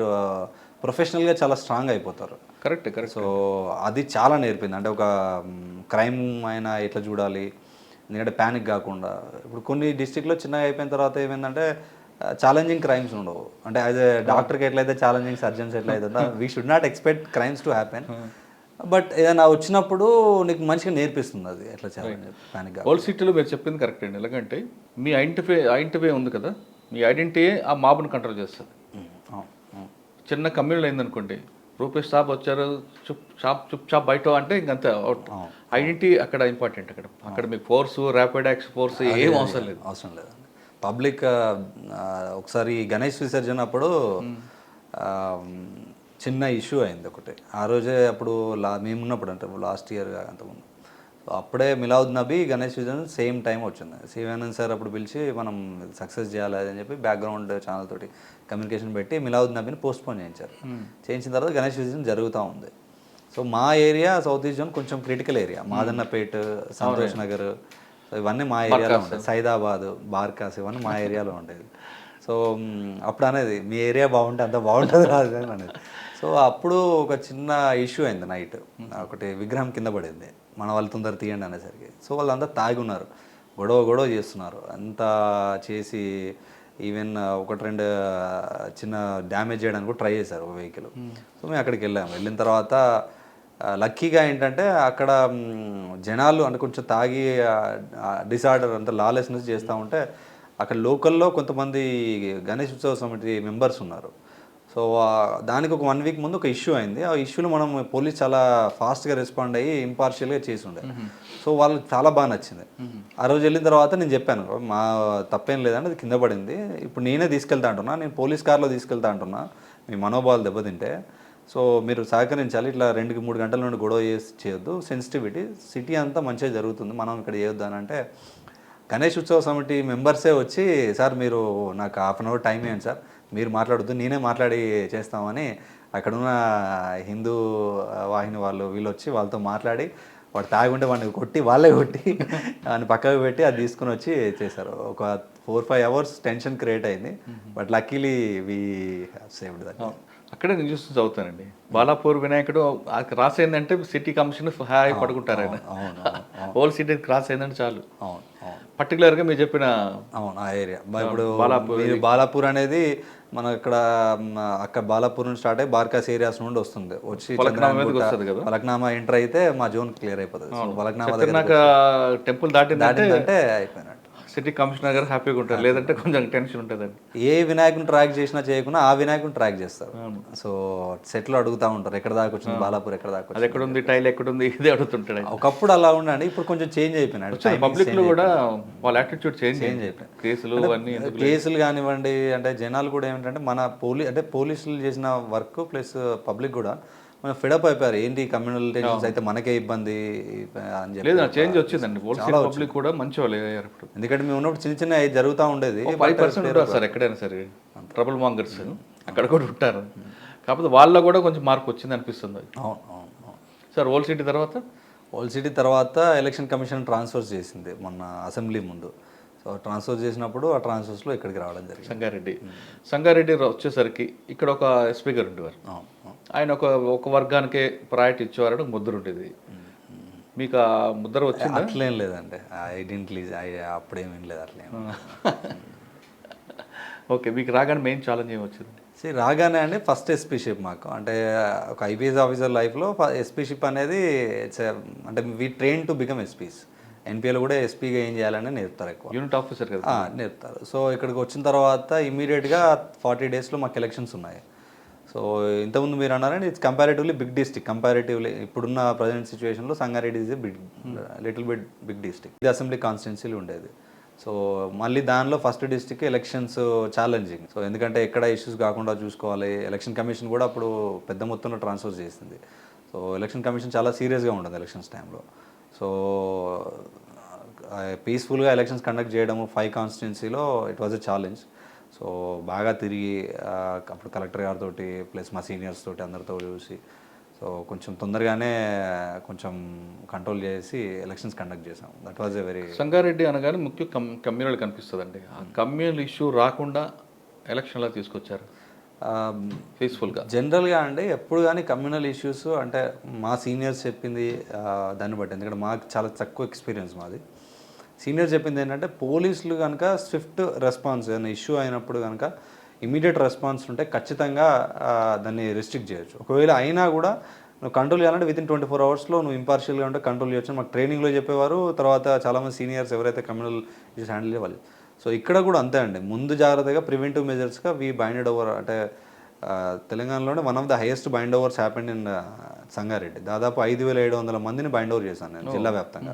ప్రొఫెషనల్గా చాలా స్ట్రాంగ్ అయిపోతారు. కరెక్ట్. సో అది చాలా నేర్పింది. అంటే ఒక క్రైమ్ అయినా ఎట్లా చూడాలి, ఎందుకంటే ప్యానిక్ కాకుండా. ఇప్పుడు కొన్ని డిస్ట్రిక్ట్లో చిన్నగా అయిపోయిన తర్వాత ఏమైందంటే ఛాలెంజింగ్ క్రైమ్స్ ఉండవు. అంటే యాజ్ ఏ డాక్టర్కి ఎట్లయితే ఛాలెంజింగ్ సర్జన్స్ ఎట్లయితే we should not expect crimes to happen, but ఏదైనా వచ్చినప్పుడు నీకు మంచిగా నేర్పిస్తుంది అది ఎట్లా ఛాలెంజ్ ప్యానిక్. ఓల్డ్ సిటీలో మీరు చెప్పింది కరెక్ట్ అండి, ఎలాగంటే మీ ఐడెంటిఫై ఉంది కదా, మీ ఐడెంటిటీ ఆ మాబ్ను కంట్రోల్ చేస్తుంది. చిన్న కమ్యూనిటీ అయిందనుకోండి, రూపేష్ సాబ్ వచ్చారు, చుప్ చాప్ బయట అంటే ఇంకంతే అవుట్. ఐడెంటిటీ అక్కడ ఇంపార్టెంట్. అక్కడ మీకు ఫోర్స్, ర్యాపిడ్ యాక్షన్ ఫోర్స్ ఏం అవసరం లేదు. పబ్లిక్ ఒకసారి గణేష్ విసర్జన అప్పుడు చిన్న ఇష్యూ అయింది ఒకటి. ఆ రోజే అప్పుడు మేమున్నప్పుడు అంటే లాస్ట్ ఇయర్ అంతకుముందు, అప్పుడే మిలాద్ నబీ గణేష్ విసర్జన సేమ్ టైం వచ్చింది. శివానంద్ సార్ అప్పుడు పిలిచి మనం సక్సెస్ చేయాలి అని చెప్పి బ్యాక్గ్రౌండ్ ఛానల్ తోటి కమ్యూనికేషన్ పెట్టి మిలాద్ నబీని పోస్ట్పోన్ చేయించారు. చేయించిన తర్వాత గణేష్ విసర్జన జరుగుతూ ఉంది. సో మా ఏరియా సౌత్ ఈస్ట్ జోన్ కొంచెం క్రిటికల్ ఏరియా, మాదన్నపేట్, సంతోష్ నగర్, ఇవన్నీ మా ఏరియాలో ఉంటాయి, సైదాబాద్, బార్కాస్ ఇవన్నీ మా ఏరియాలో ఉండేది. సో అప్పుడు అనేది మీ ఏరియా బాగుంటే అంత బాగుంటుంది రాదు అనేది. సో అప్పుడు ఒక చిన్న ఇష్యూ అయింది, నైట్ ఒకటి విగ్రహం కింద పడింది, మన వాళ్ళు తొందర తీయండి అనేసరికి. సో వాళ్ళంతా తాగి ఉన్నారు, గొడవ చేస్తున్నారు, అంతా చేసి ఈవెన్ 1-2 చిన్న డ్యామేజ్ చేయడానికి కూడా ట్రై చేశారు ఒక వెహికల్. సో మేము అక్కడికి వెళ్ళిన తర్వాత లక్కీగా ఏంటంటే అక్కడ జనాలు అంటే కొంచెం తాగి డిసార్డర్ అంతా లాలెస్నెస్ చేస్తూ ఉంటే అక్కడ లోకల్లో కొంతమంది గణేష్ ఉత్సవ సమితి మెంబర్స్ ఉన్నారు. సో దానికి ఒక 1 వీక్ ముందు ఒక ఇష్యూ అయింది. ఆ ఇష్యూలో మనం పోలీస్ చాలా ఫాస్ట్గా రెస్పాండ్ అయ్యి ఇంపార్షియల్గా చేసి ఉండే. సో వాళ్ళకి చాలా బాగా నచ్చింది. ఆ రోజు వెళ్ళిన తర్వాత నేను చెప్పాను, మా తప్పేం లేదండి, అది కింద పడింది, ఇప్పుడు నేనే తీసుకెళ్తా అంటున్నా, నేను పోలీస్ కార్లో తీసుకెళ్తా అంటున్నా, మీ మనోభావాలు దెబ్బతింటే, సో మీరు సహకరించాలి, ఇట్లా 2-3 గంటల నుండి గొడవ చేయొద్దు, సెన్సిటివిటీ, సిటీ అంతా మంచిగా జరుగుతుంది, మనం ఇక్కడ చేయొద్దు అని అంటే, గణేష్ ఉత్సవ సమితి మెంబర్సే వచ్చి, సార్ మీరు నాకు హాఫ్ అన్ అవర్ టైం ఇవ్వండి సార్, మీరు మాట్లాడొద్దు, నేనే మాట్లాడి చేస్తామని అక్కడున్న హిందూ వాహిని వాళ్ళు వీళ్ళు వచ్చి వాళ్ళతో మాట్లాడి, వాడు తాగుంటే వాడిని కొట్టి, వాళ్ళే కొట్టి వాడిని పక్కకు పెట్టి అది తీసుకుని వచ్చి చేశారు. ఒక 4-5 అవర్స్ టెన్షన్ క్రియేట్ అయింది, but luckily we saved that. అక్కడే నేను చూస్తూ చదువుతానండి, బాలాపూర్ వినాయకుడు క్రాస్ అయిందంటే సిటీ కమిషనర్ హాయి పడుకుంటారు ఆయన. హోల్ సిటీ క్రాస్ అయిందంటే చాలు. అవును, పర్టికులర్గా మీరు చెప్పిన అవును ఆ ఏరియా. ఇప్పుడు మీరు బాలాపూర్ అనేది మన ఇక్కడ అక్కడ బాలాపూర్ నుంచి స్టార్ట్ అయ్యి బార్కాస్ ఏరియాస్ నుండి వస్తుంది, వచ్చి ఫలక్నామా ఎంటర్ అయితే మా జోన్ క్లియర్ అయిపోతుంది. ఫలక్నామా టెంపుల్ దాటిందంటే అయిపోయినట్టు. సిటీ కమిషనర్ గారు హ్యాపీగా ఉంటారు, లేదంటే కొంచెం టెన్షన్ ఉంటుందండి. ఏ వినాయకుని ట్రాక్ చేసినా చేయకుండా ఆ వినాయకుని ట్రాక్ చేస్తారు. సో సెట్లో అడుగుతూ ఉంటారు, ఎక్కడ దాకా వచ్చింది బాలాపూర్, ఎక్కడ దాకా అది ఎక్కడ ఉంది, టైల్ ఎక్కడుంది, ఇదే అడుగుతుంటాడు. ఒకప్పుడు అలా ఉండండి, ఇప్పుడు కొంచెం చేంజ్ అయిపోయినాడు. పబ్లిక్ లో కూడా వాళ్ళ యాటిట్యూడ్ చేంజ్ అయిపోయింది. కేసులు కానివ్వండి, అంటే జనాలు కూడా ఏమిటంటే మన పోలీసులు చేసిన వర్క్ ప్లస్ పబ్లిక్ కూడా మనం ఫిడప్ అయిపోయారు, ఏంటి కమ్యూనల్ టెన్షన్స్ అయితే మనకే ఇబ్బంది అని చెప్పి. లేదు, చేంజ్ వచ్చిందండి, పబ్లిక్ కూడా మంచి వాళ్ళు అయ్యారు. ఎందుకంటే మేము ఉన్నప్పుడు చిన్న చిన్న జరుగుతూ ఉండేది. 5% ఉంటారు సార్ ఎక్కడైనా సరే, ట్రబుల్ మాంగర్స్ అక్కడ కూడా ఉంటారు, కాకపోతే వాళ్ళలో కూడా కొంచెం మార్పు వచ్చింది అనిపిస్తుంది. అవును సార్. ఓల్డ్ సిటీ తర్వాత ఎలక్షన్ కమిషన్ ట్రాన్స్ఫర్ చేసింది మొన్న అసెంబ్లీ ముందు. సో ట్రాన్స్ఫర్ చేసినప్పుడు ఆ ట్రాన్స్ఫర్స్లో ఇక్కడికి రావడం జరిగింది. సంగారెడ్డి వచ్చేసరికి ఇక్కడ ఒక ఎస్పీ గారు ఉండేవారు, ఆయన ఒక వర్గానికే ప్రయారిటీ ఇచ్చేవారు, ముద్ర ఉండేది. మీకు ఆ ముద్ర వచ్చింది? అట్లేం లేదండి, అప్పుడేమేం లేదు అట్లేం. ఓకే, మీకు రాగానే మెయిన్ ఛాలెంజ్ ఏమి వచ్చింది? రాగానే అండి ఫస్ట్ ఎస్పీషిప్ మాకు, అంటే ఒక ఐపీఎస్ ఆఫీసర్ లైఫ్లో ఎస్పీషిప్ అనేది అంటే we train to become SPs. ఎన్పిఎల్ కూడా ఎస్పీగా ఏం చేయాలని నేర్పుతారు, ఎక్కువ యూనిట్ ఆఫీసర్ కదా నేర్పుతారు. సో ఇక్కడికి వచ్చిన తర్వాత ఇమీడియట్గా 40 డేస్లో మాకు ఎలక్షన్స్ ఉన్నాయి. సో ఇంతకుముందు మీరు అన్నారంటే it's comparatively big district, comparatively ఇప్పుడున్న ప్రజెంట్ సిచ్యువేషన్లో Sangareddy is little bit big district. ఇది అసెంబ్లీ కాన్స్టిట్యున్సీలు ఉండేది. సో మళ్ళీ దానిలో first district elections challenging. So ఎందుకంటే ఎక్కడ ఇష్యూస్ కాకుండా చూసుకోవాలి, ఎలక్షన్ కమిషన్ కూడా అప్పుడు పెద్ద మొత్తంలో ట్రాన్స్ఫర్ చేసింది. సో ఎలక్షన్ కమిషన్ చాలా సీరియస్గా ఉంటుంది ఎలక్షన్స్ టైంలో. సో పీస్ఫుల్గా ఎలక్షన్స్ కండక్ట్ చేయడము 5 కాన్స్టిట్యున్సీలో it was a challenge. So బాగా తిరిగి అప్పుడు కలెక్టర్ గారితో ప్లస్ మా సీనియర్స్ తోటి అందరితో చూసి సో కొంచెం తొందరగానే కొంచెం కంట్రోల్ చేసి ఎలక్షన్స్ కండక్ట్ చేసాం. That was a very. Sangareddy అనగానే ముఖ్య కమ్యూనల్ కనిపిస్తుందండి. ఆ కమ్యూనల్ ఇష్యూ రాకుండా ఎలక్షన్లో తీసుకొచ్చారు పీస్ఫుల్గా. జనరల్గా అండి ఎప్పుడు కానీ కమ్యూనల్ ఇష్యూస్ అంటే మా సీనియర్స్ చెప్పింది దాన్ని బట్టి, ఎందుకంటే మాకు చాలా తక్కువ ఎక్స్పీరియన్స్ మాది. సీనియర్స్ చెప్పింది ఏంటంటే పోలీసులు కనుక స్విఫ్ట్ రెస్పాన్స్ ఏదైనా ఇష్యూ అయినప్పుడు కనుక ఇమీడియట్ రెస్పాన్స్ ఉంటే ఖచ్చితంగా దాన్ని రిస్ట్రిక్ట్ చేయొచ్చు. ఒకవేళ అయినా కూడా నువ్వు కంట్రోల్ చేయాలంటే వితిన్ 24 అవర్స్లో నువ్వు ఇంపార్షియల్గా ఉంటే కంట్రోల్ చేయొచ్చు. మాకు ట్రైనింగ్లో చెప్పేవారు. తర్వాత చాలామంది సీనియర్స్ ఎవరైతే కమ్యూనల్ ఇష్యూస్ హ్యాండిల్ చేయాలి. సో ఇక్కడ కూడా అంతే అండి, ముందు జాగ్రత్తగా ప్రివెంటివ్ మెజర్స్గా వీ బైండెడ్ ఓవర్. అంటే తెలంగాణలోనే one of the highest bind overs happened in Sangareddy. దాదాపు 5,700 మందిని బైండ్ ఓవర్ చేశాను నేను జిల్లా వ్యాప్తంగా,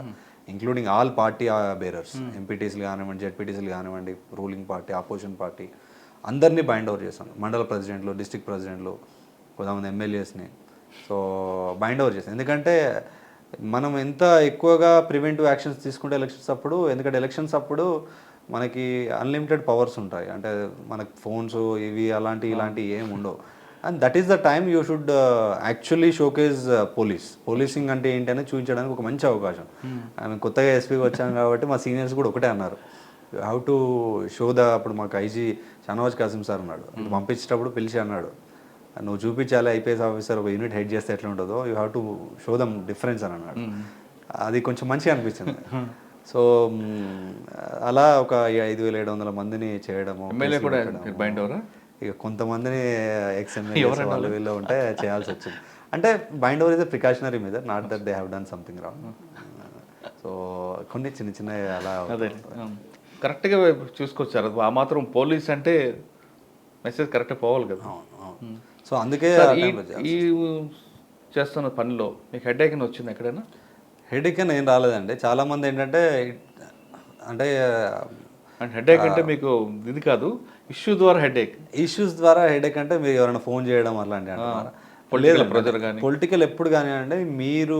ఇంక్లూడింగ్ ఆల్ పార్టీ బేరర్స్, ఎంపీటీసీలు కానివ్వండి, జెడ్పీటీసీలు కానివ్వండి, రూలింగ్ పార్టీ, ఆపోజిషన్ పార్టీ అందరినీ బైండ్ ఓవర్ చేశాను. మండల ప్రెసిడెంట్లు, డిస్ట్రిక్ట్ ప్రెసిడెంట్లు, కొంతమంది ఎమ్మెల్యేస్ని సో బైండ్ ఓవర్ చేశాను. ఎందుకంటే మనం ఎంత ఎక్కువగా ప్రివెంటివ్ యాక్షన్స్ తీసుకుంటే ఎలక్షన్స్ అప్పుడు, ఎందుకంటే ఎలక్షన్స్ అప్పుడు మనకి అన్లిమిటెడ్ పవర్స్ ఉంటాయి, అంటే మనకి ఫోన్స్ ఇవి ఇలాంటివి ఏమి ఉండవు. And that is the time you should actually showcase policing అంటే ఏంటి అనేది చూపించడానికి ఒక మంచి అవకాశం. ఆమె కొత్తగా ఎస్పీకి వచ్చాను కాబట్టి మా సీనియర్స్ కూడా ఒకటే అన్నారు, యూ హ్యావ్ టు షో అప్పుడు మాకు ఐజీ షానవాజ్ కాసిం సార్ ఉన్నాడు, పంపించేటప్పుడు పిలిచి అన్నాడు, నువ్వు చూపించాలి ఐపీఎస్ ఆఫీసర్ ఒక యూనిట్ హెడ్ చేస్తే ఎట్లా ఉంటుందో, you have to show them difference అని అన్నాడు. అది కొంచెం మంచిగా అనిపించింది. సో అలా ఒక 5,700 మందిని చేయడము. ఇక కొంతమందిని ఎక్స్ఎమ్మెల్యేస్ వీళ్ళు ఉంటే చేయాల్సి వచ్చింది. అంటే bind over is a precautionary measure, not that they have done something wrong. So కొన్ని చిన్న అలా. కరెక్ట్గా చూసుకొచ్చారు. ఆ మాత్రం పోలీస్ అంటే మెసేజ్ కరెక్ట్గా పోవాలి కదా. అవును అవును. సో అందుకే సార్, ఆ టైంలో ఈ చేస్తున్న పనిలో మీకు హెడేక్ అని వచ్చింది ఎక్కడైనా? హెడేక్ అని ఏం రాలేదండి. చాలామంది ఏంటంటే అంటే అంటే హెడేక్ అంటే మీకు ఇది కాదు, ఇష్యూ ద్వారా హెడేక్. ఇష్యూస్ ద్వారా హెడేక్ అంటే మీరు ఎవరైనా ఫోన్ చేయడం అలాంటివి అంటున్నారా? పొలిటికల్ ప్రెజర్ కానీ. పొలిటికల్ ఎప్పుడు కానివ్వండి, మీరు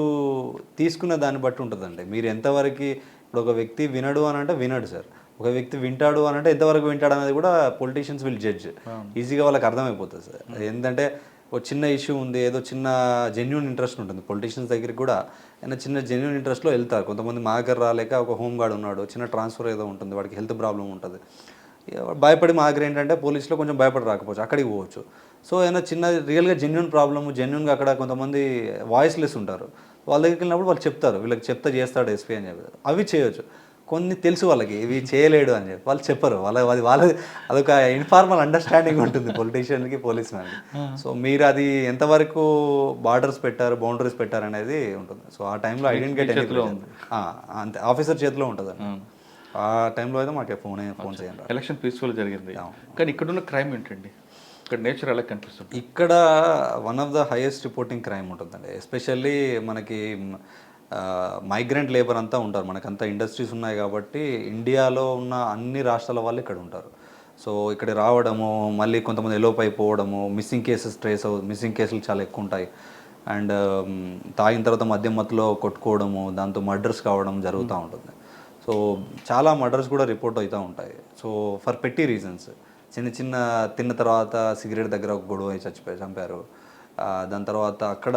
తీసుకున్న దాన్ని బట్టి ఉంటుందండి. మీరు ఎంతవరకు ఇప్పుడు ఒక వ్యక్తి వినడు అని అంటే వినడు సార్. ఒక వ్యక్తి వింటాడు అని అంటే ఎంతవరకు వింటాడు అనేది కూడా పొలిటీషియన్స్ విల్ జడ్జ్. ఈజీగా వాళ్ళకి అర్థమైపోతుంది సార్. ఏంటంటే ఒక చిన్న ఇష్యూ ఉంది, ఏదో చిన్న జెన్యున్ ఇంట్రెస్ట్ ఉంటుంది పొలిటీషియన్స్ దగ్గరికి కూడా. ఏదైనా చిన్న జెన్యున్ ఇంట్రెస్ట్లో వెళ్తారు. కొంతమంది మా దగ్గర రాలేక ఒక హోమ్ గార్డ్ ఉన్నాడు, చిన్న ట్రాన్స్ఫర్ ఏదో ఉంటుంది, వాడికి హెల్త్ ప్రాబ్లం ఉంటుంది, భయపడి మా దగ్గర ఏంటంటే పోలీసులో కొంచెం భయపడి రాకపోవచ్చు, అక్కడికి పోవచ్చు. సో ఏదైనా చిన్న రియల్గా జెన్యున్ ప్రాబ్లము, జెన్యున్గా అక్కడ కొంతమంది వాయిస్లెస్ ఉంటారు, వాళ్ళ దగ్గరికి వెళ్ళినప్పుడు వాళ్ళు చెప్తారు, వీళ్ళకి చెప్తే చేస్తాడు ఎస్పీ అని చెప్పి. అవి చేయొచ్చు. కొన్ని తెలుసు వాళ్ళకి ఇవి చేయలేడు అని చెప్పి వాళ్ళు చెప్పరు. వాళ్ళ అదొక ఇన్ఫార్మల్ అండర్స్టాండింగ్ ఉంటుంది పొలిటీషియన్కి, పోలీస్ మ్యాన్కి. సో మీరు అది ఎంతవరకు బార్డర్స్ పెట్టారు, బౌండరీస్ పెట్టారు అనేది ఉంటుంది. సో ఆ టైంలో ఐడెంటిఫై అంతే, ఆఫీసర్ చేతిలో ఉంటుంది అండి. ఆ టైంలో అయితే మాకు ఫోన్ చేయండి. ఎలక్షన్ పీస్ఫుల్ జరిగింది, కానీ ఇక్కడున్న క్రైమ్ ఏంటండి? ఇక్కడ నేచర్ ఎలా కనిపిస్తుంది? ఇక్కడ one of the highest reporting crime ఉంటుందండి. ఎస్పెషల్లీ మనకి మైగ్రెంట్ లేబర్ అంతా ఉంటారు, మనకంతా ఇండస్ట్రీస్ ఉన్నాయి కాబట్టి ఇండియాలో ఉన్న అన్ని రాష్ట్రాల వాళ్ళు ఇక్కడ ఉంటారు. సో ఇక్కడ రావడము, మళ్ళీ కొంతమంది ఎలోప్ అయిపోవడము, మిస్సింగ్ కేసులు చాలా ఎక్కువ ఉంటాయి. అండ్ తాగిన తర్వాత మద్యం మత్తులో కొట్టుకోవడము, దాంతో మర్డర్స్ కావడం జరుగుతూ ఉంటుంది. సో చాలా మర్డర్స్ కూడా రిపోర్ట్ అవుతూ ఉంటాయి. సో ఫర్ పెట్టి రీజన్స్, చిన్న తిన్న తర్వాత సిగరెట్ దగ్గర ఒక గొడవ చంపారు. దాని తర్వాత అక్కడ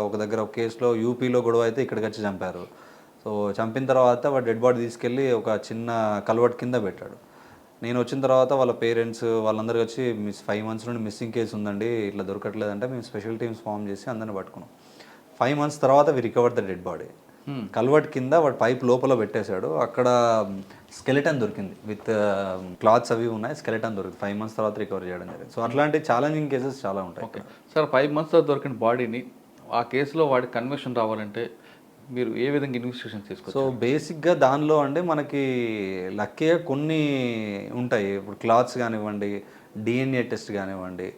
ఒక దగ్గర ఒక కేసులో యూపీలో గొడవ అయితే ఇక్కడికి వచ్చి చంపారు. సో చంపిన తర్వాత వాడు డెడ్ బాడీ తీసుకెళ్ళి ఒక చిన్న కల్వర్ట్ కింద పెట్టాడు. నేను వచ్చిన తర్వాత వాళ్ళ పేరెంట్స్ వాళ్ళందరూ వచ్చి 5 months నుండి మిస్సింగ్ కేసు ఉందండి, ఇట్లా దొరకట్లేదంటే మేము స్పెషల్ టీమ్స్ ఫామ్ చేసి అందరిని పట్టుకున్నాం. 5 months తర్వాత we recovered the dead body. Culvert కింద వాడు పైప్ లోపల పెట్టేశాడు, అక్కడ స్కెలిటన్ దొరికింది విత్ క్లాత్స్ అవి ఉన్నాయి, స్కెలిటన్ దొరికింది. 5 months తర్వాత రికవర్ చేయడం జరిగింది. సో అట్లాంటి ఛాలెంజింగ్ కేసెస్ చాలా ఉంటాయి. ఓకే సార్, 5 months తర్వాత దొరికిన బాడీని ఆ కేసులో వాడి కన్విక్షన్ రావాలంటే మీరు ఏ విధంగా ఇన్వెస్టిగేషన్ తీసుకోవచ్చు? సో బేసిక్గా దానిలో అంటే మనకి లక్కీగా కొన్ని ఉంటాయి. ఇప్పుడు క్లాత్స్ కానివ్వండి, డిఎన్ఏ టెస్ట్ కానివ్వండి.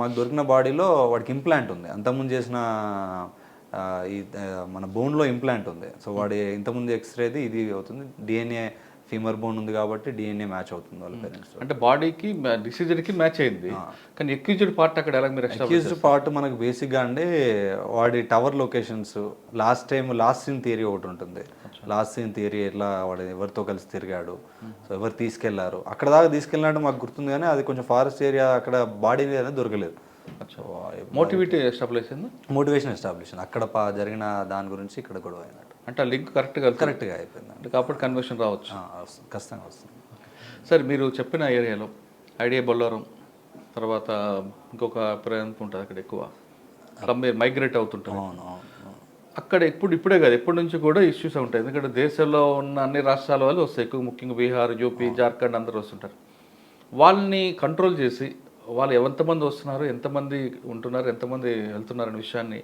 మాకు దొరికిన బాడీలో వాడికి ఇంప్లాంట్ ఉంది, అంతకుముందు చేసిన మన బోన్లో ఇంప్లాంట్ ఉంది. సో వాడి ఇంతకుముందు ఎక్స్రేది ఇది అవుతుంది, డిఎన్ఏ ఫీమర్ బోన్ ఉంది కాబట్టి డిఎన్ఏ మ్యాచ్ అవుతుంది వాళ్ళ పేరెంట్స్. అంటే బాడీకి డిసీజర్కి మ్యాచ్ అయింది, కానీ ఎక్యూజ్డ్ పార్ట్ అక్కడ ఎలా మీరు ఎక్యూజ్డ్ పార్ట్ మనకు బేసిక్గా అండి వాడి tower locations, last seen theory ఒకటి ఉంటుంది. లాస్ట్ సీన్ థియరీ, ఎట్లా వాడు ఎవరితో కలిసి తిరిగాడు, సో ఎవరు తీసుకెళ్లారు, అక్కడ దాకా తీసుకెళ్ళినట్టు మాకు గుర్తుంది, కానీ అది కొంచెం ఫారెస్ట్ ఏరియా, అక్కడ బాడీ అనేది దొరకలేదు. మోటివేషన్ ఎస్టాబ్లిష్ అక్కడ జరిగిన దాని గురించి ఇక్కడ గొడవ అయినట్టు, అంటే ఆ లింక్ కరెక్ట్గా అయిపోయింది అంటే కాబట్టి కన్వర్షన్ రావచ్చు, ఖచ్చితంగా వస్తుంది. సార్ మీరు చెప్పిన ఏరియాలో ఐడియా బొల్లారం తర్వాత ఇంకొక ప్రాంతం ఉంటుంది, అక్కడ ఎక్కువ మైగ్రేట్ అవుతుంటారు. అక్కడ ఇప్పుడే కాదు, ఎప్పటి నుంచి కూడా ఇష్యూస్ ఉంటాయి. ఎందుకంటే దేశంలో ఉన్న అన్ని రాష్ట్రాల వాళ్ళు వస్తాయి ఎక్కువ, ముఖ్యంగా బీహార్, యూపీ, జార్ఖండ్ అందరూ వస్తుంటారు. వాళ్ళని కంట్రోల్ చేసి వాళ్ళు ఎంతమంది వస్తున్నారు, ఎంతమంది ఉంటున్నారు, ఎంతమంది వెళ్తున్నారు అనే విషయాన్ని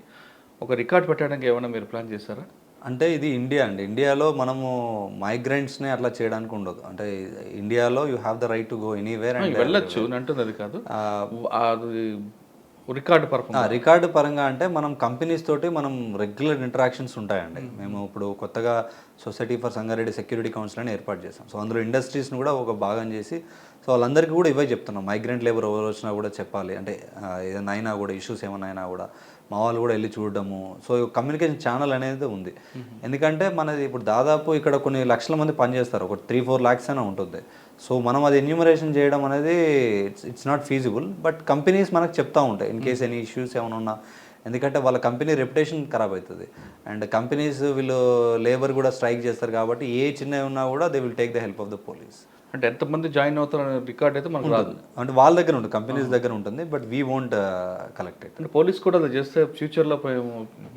ఒక రికార్డ్ పెట్టడానికి ఏమైనా మీరు ప్లాన్ చేశారా? అంటే ఇది ఇండియా అండి, ఇండియాలో మనము మైగ్రెంట్స్ని అట్లా చేయడానికి ఉండదు. అంటే ఇండియాలో you have the right to go anywhere and వెళ్ళొచ్చు అంటుంది, అది కాదు రికార్డు పరంగా. అంటే మనం కంపెనీస్ తోటి మనం రెగ్యులర్ ఇంటరాక్షన్స్ ఉంటాయండి. మేము ఇప్పుడు కొత్తగా society for Sangareddy security council అని ఏర్పాటు చేసాం. సో అందులో ఇండస్ట్రీస్ని కూడా ఒక భాగం చేసి, సో వాళ్ళందరికీ కూడా ఇవే చెప్తున్నాం, మైగ్రెంట్ లేబర్ ఎవరు వచ్చినా కూడా చెప్పాలి, అంటే ఏదైనా అయినా కూడా ఇష్యూస్ ఏమైనా అయినా కూడా మా వాళ్ళు కూడా వెళ్ళి చూడడము. సో కమ్యూనికేషన్ ఛానల్ అనేది ఉంది. ఎందుకంటే మనది ఇప్పుడు దాదాపు ఇక్కడ కొన్ని లక్షల మంది పనిచేస్తారు, ఒక 3-4 lakhs అయినా ఉంటుంది. సో మనం అది ఎన్యూమరేషన్ చేయడం అనేది it's not feasible. But companies మనకు చెప్తూ ఉంటాయి ఇన్ కేస్ ఎనీ ఇష్యూస్ ఏమైనా ఉన్నా, ఎందుకంటే వాళ్ళ కంపెనీ రెప్యుటేషన్ ఖరాబ్ అవుతుంది. అండ్ కంపెనీస్ వీళ్ళు లేబర్ కూడా స్ట్రైక్ చేస్తారు కాబట్టి ఏ చిన్నవి ఉన్నా కూడా they will take the help of the police. అంటే ఎంతమంది జాయిన్ అవుతారనే రికార్డ్ అయితే మనకు రాదు, అంటే వాళ్ళ దగ్గర ఉంటుంది, కంపెనీస్ దగ్గర ఉంటుంది, but we won't collect it. అంటే పోలీస్ కూడా అది చేస్తే ఫ్యూచర్లో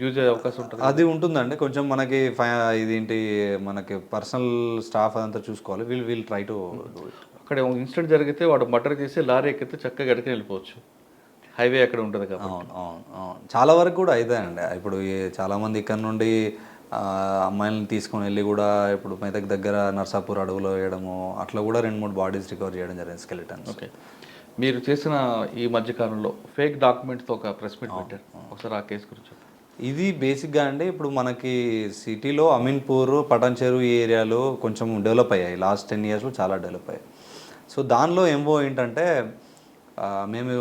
యూజ్ అయ్యే అవకాశం ఉంటుంది. అది ఉంటుందండి, కొంచెం మనకి ఇదేంటి మనకి పర్సనల్ స్టాఫ్ అదంతా చూసుకోవాలి. We'll try to do it. అక్కడ ఇన్సిడెంట్ జరిగితే వాడు మర్డర్ చేసి లారీ ఎక్కితే చక్కగా ఎక్కడికి వెళ్ళిపోవచ్చు, హైవే అక్కడ ఉంటుంది కాబట్టి. అవును. చాలా వరకు కూడా అవుతాయండి. ఇప్పుడు చాలామంది ఇక్కడ నుండి అమ్మాయిలను తీసుకొని వెళ్ళి కూడా ఇప్పుడు మెదక్ దగ్గర నర్సాపూర్ అడవులో వేయడము అట్లా కూడా 2-3 బాడీస్ రికవర్ చేయడం జరిగింది స్కెలిటన్స్. ఓకే. మీరు చేసిన ఈ మధ్యకాలంలో ఫేక్ డాక్యుమెంట్స్తో ఒక ప్రెస్ మీట్ పెట్టారు, ఒకసారి ఆ కేసు గురించి చెప్పండి. ఇది బేసిక్గా అండి ఇప్పుడు మనకి సిటీలో అమీన్పూర్ పటాన్చెరు ఈ ఏరియాలో కొంచెం డెవలప్ అయ్యాయి, లాస్ట్ 10 yearsలో చాలా డెవలప్ అయ్యాయి. సో దానిలో ఎంఓ ఏంటంటే మేము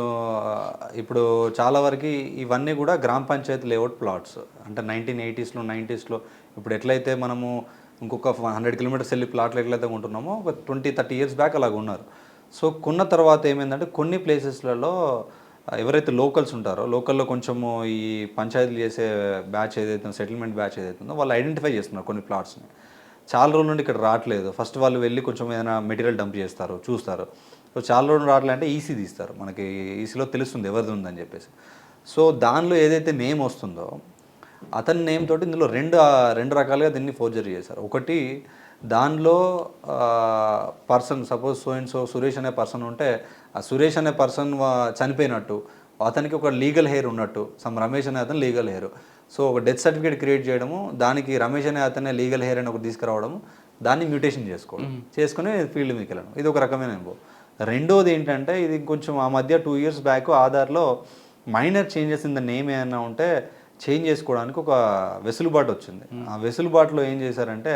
ఇప్పుడు చాలా వరకు ఇవన్నీ కూడా గ్రామ పంచాయతీ లేఅవుట్ ప్లాట్స్, అంటే 1980sలో 90sలో ఇప్పుడు ఎట్లయితే మనము ఇంకొక 100 kilometers వెళ్ళి ప్లాట్లు ఎట్లయితే ఉంటున్నామో ఒక 20-30 years బ్యాక్ అలాగ ఉన్నారు. సో కొన్న తర్వాత ఏమైందంటే కొన్ని ప్లేసెస్లలో ఎవరైతే లోకల్స్ ఉంటారో లోకల్లో కొంచెము ఈ పంచాయతీలు చేసే బ్యాచ్ ఏదైతే సెటిల్మెంట్ బ్యాచ్ ఏదైతుందో వాళ్ళు ఐడెంటిఫై చేస్తున్నారు కొన్ని ప్లాట్స్ని. చాలా రోజుల నుండి ఇక్కడ రావట్లేదు. ఫస్ట్ వాళ్ళు వెళ్ళి కొంచెం ఏదైనా మెటీరియల్ డంప్ చేస్తారు, చూస్తారు. సో చాలా రోజులు రావట్లేదు అంటే ఈసీ తీస్తారు, మనకి ఈసీలో తెలుస్తుంది ఎవరిది ఉందని చెప్పేసి. సో దానిలో ఏదైతే నేమ్ వస్తుందో అతని నేమ్ తోటి ఇందులో రెండు రకాలుగా దీన్ని ఫోర్జరీ చేశారు. ఒకటి దానిలో person suppose so and so Suresh అనే పర్సన్ ఉంటే ఆ సురేష్ అనే పర్సన్ చనిపోయినట్టు అతనికి ఒక లీగల్ హెయిర్ ఉన్నట్టు, రమేష్ అనే అతను లీగల్ హెయిర్. సో ఒక డెత్ సర్టిఫికేట్ క్రియేట్ చేయడము, దానికి రమేష్ అనే అతనే లీగల్ హెయిర్ అని ఒకటి తీసుకురావడము, దాన్ని మ్యూటేషన్ చేసుకొని ఫీల్డ్ మీకు వెళ్ళడం, ఇది ఒక రకమైన అనుభవం. రెండోది ఏంటంటే ఇది కొంచెం ఆ మధ్య 2 years బ్యాక్ ఆధార్లో minor changes in the name ఏమైనా ఉంటే చేంజ్ చేసుకోవడానికి ఒక వెసులుబాటు వచ్చింది. ఆ వెసులుబాటులో ఏం చేశారంటే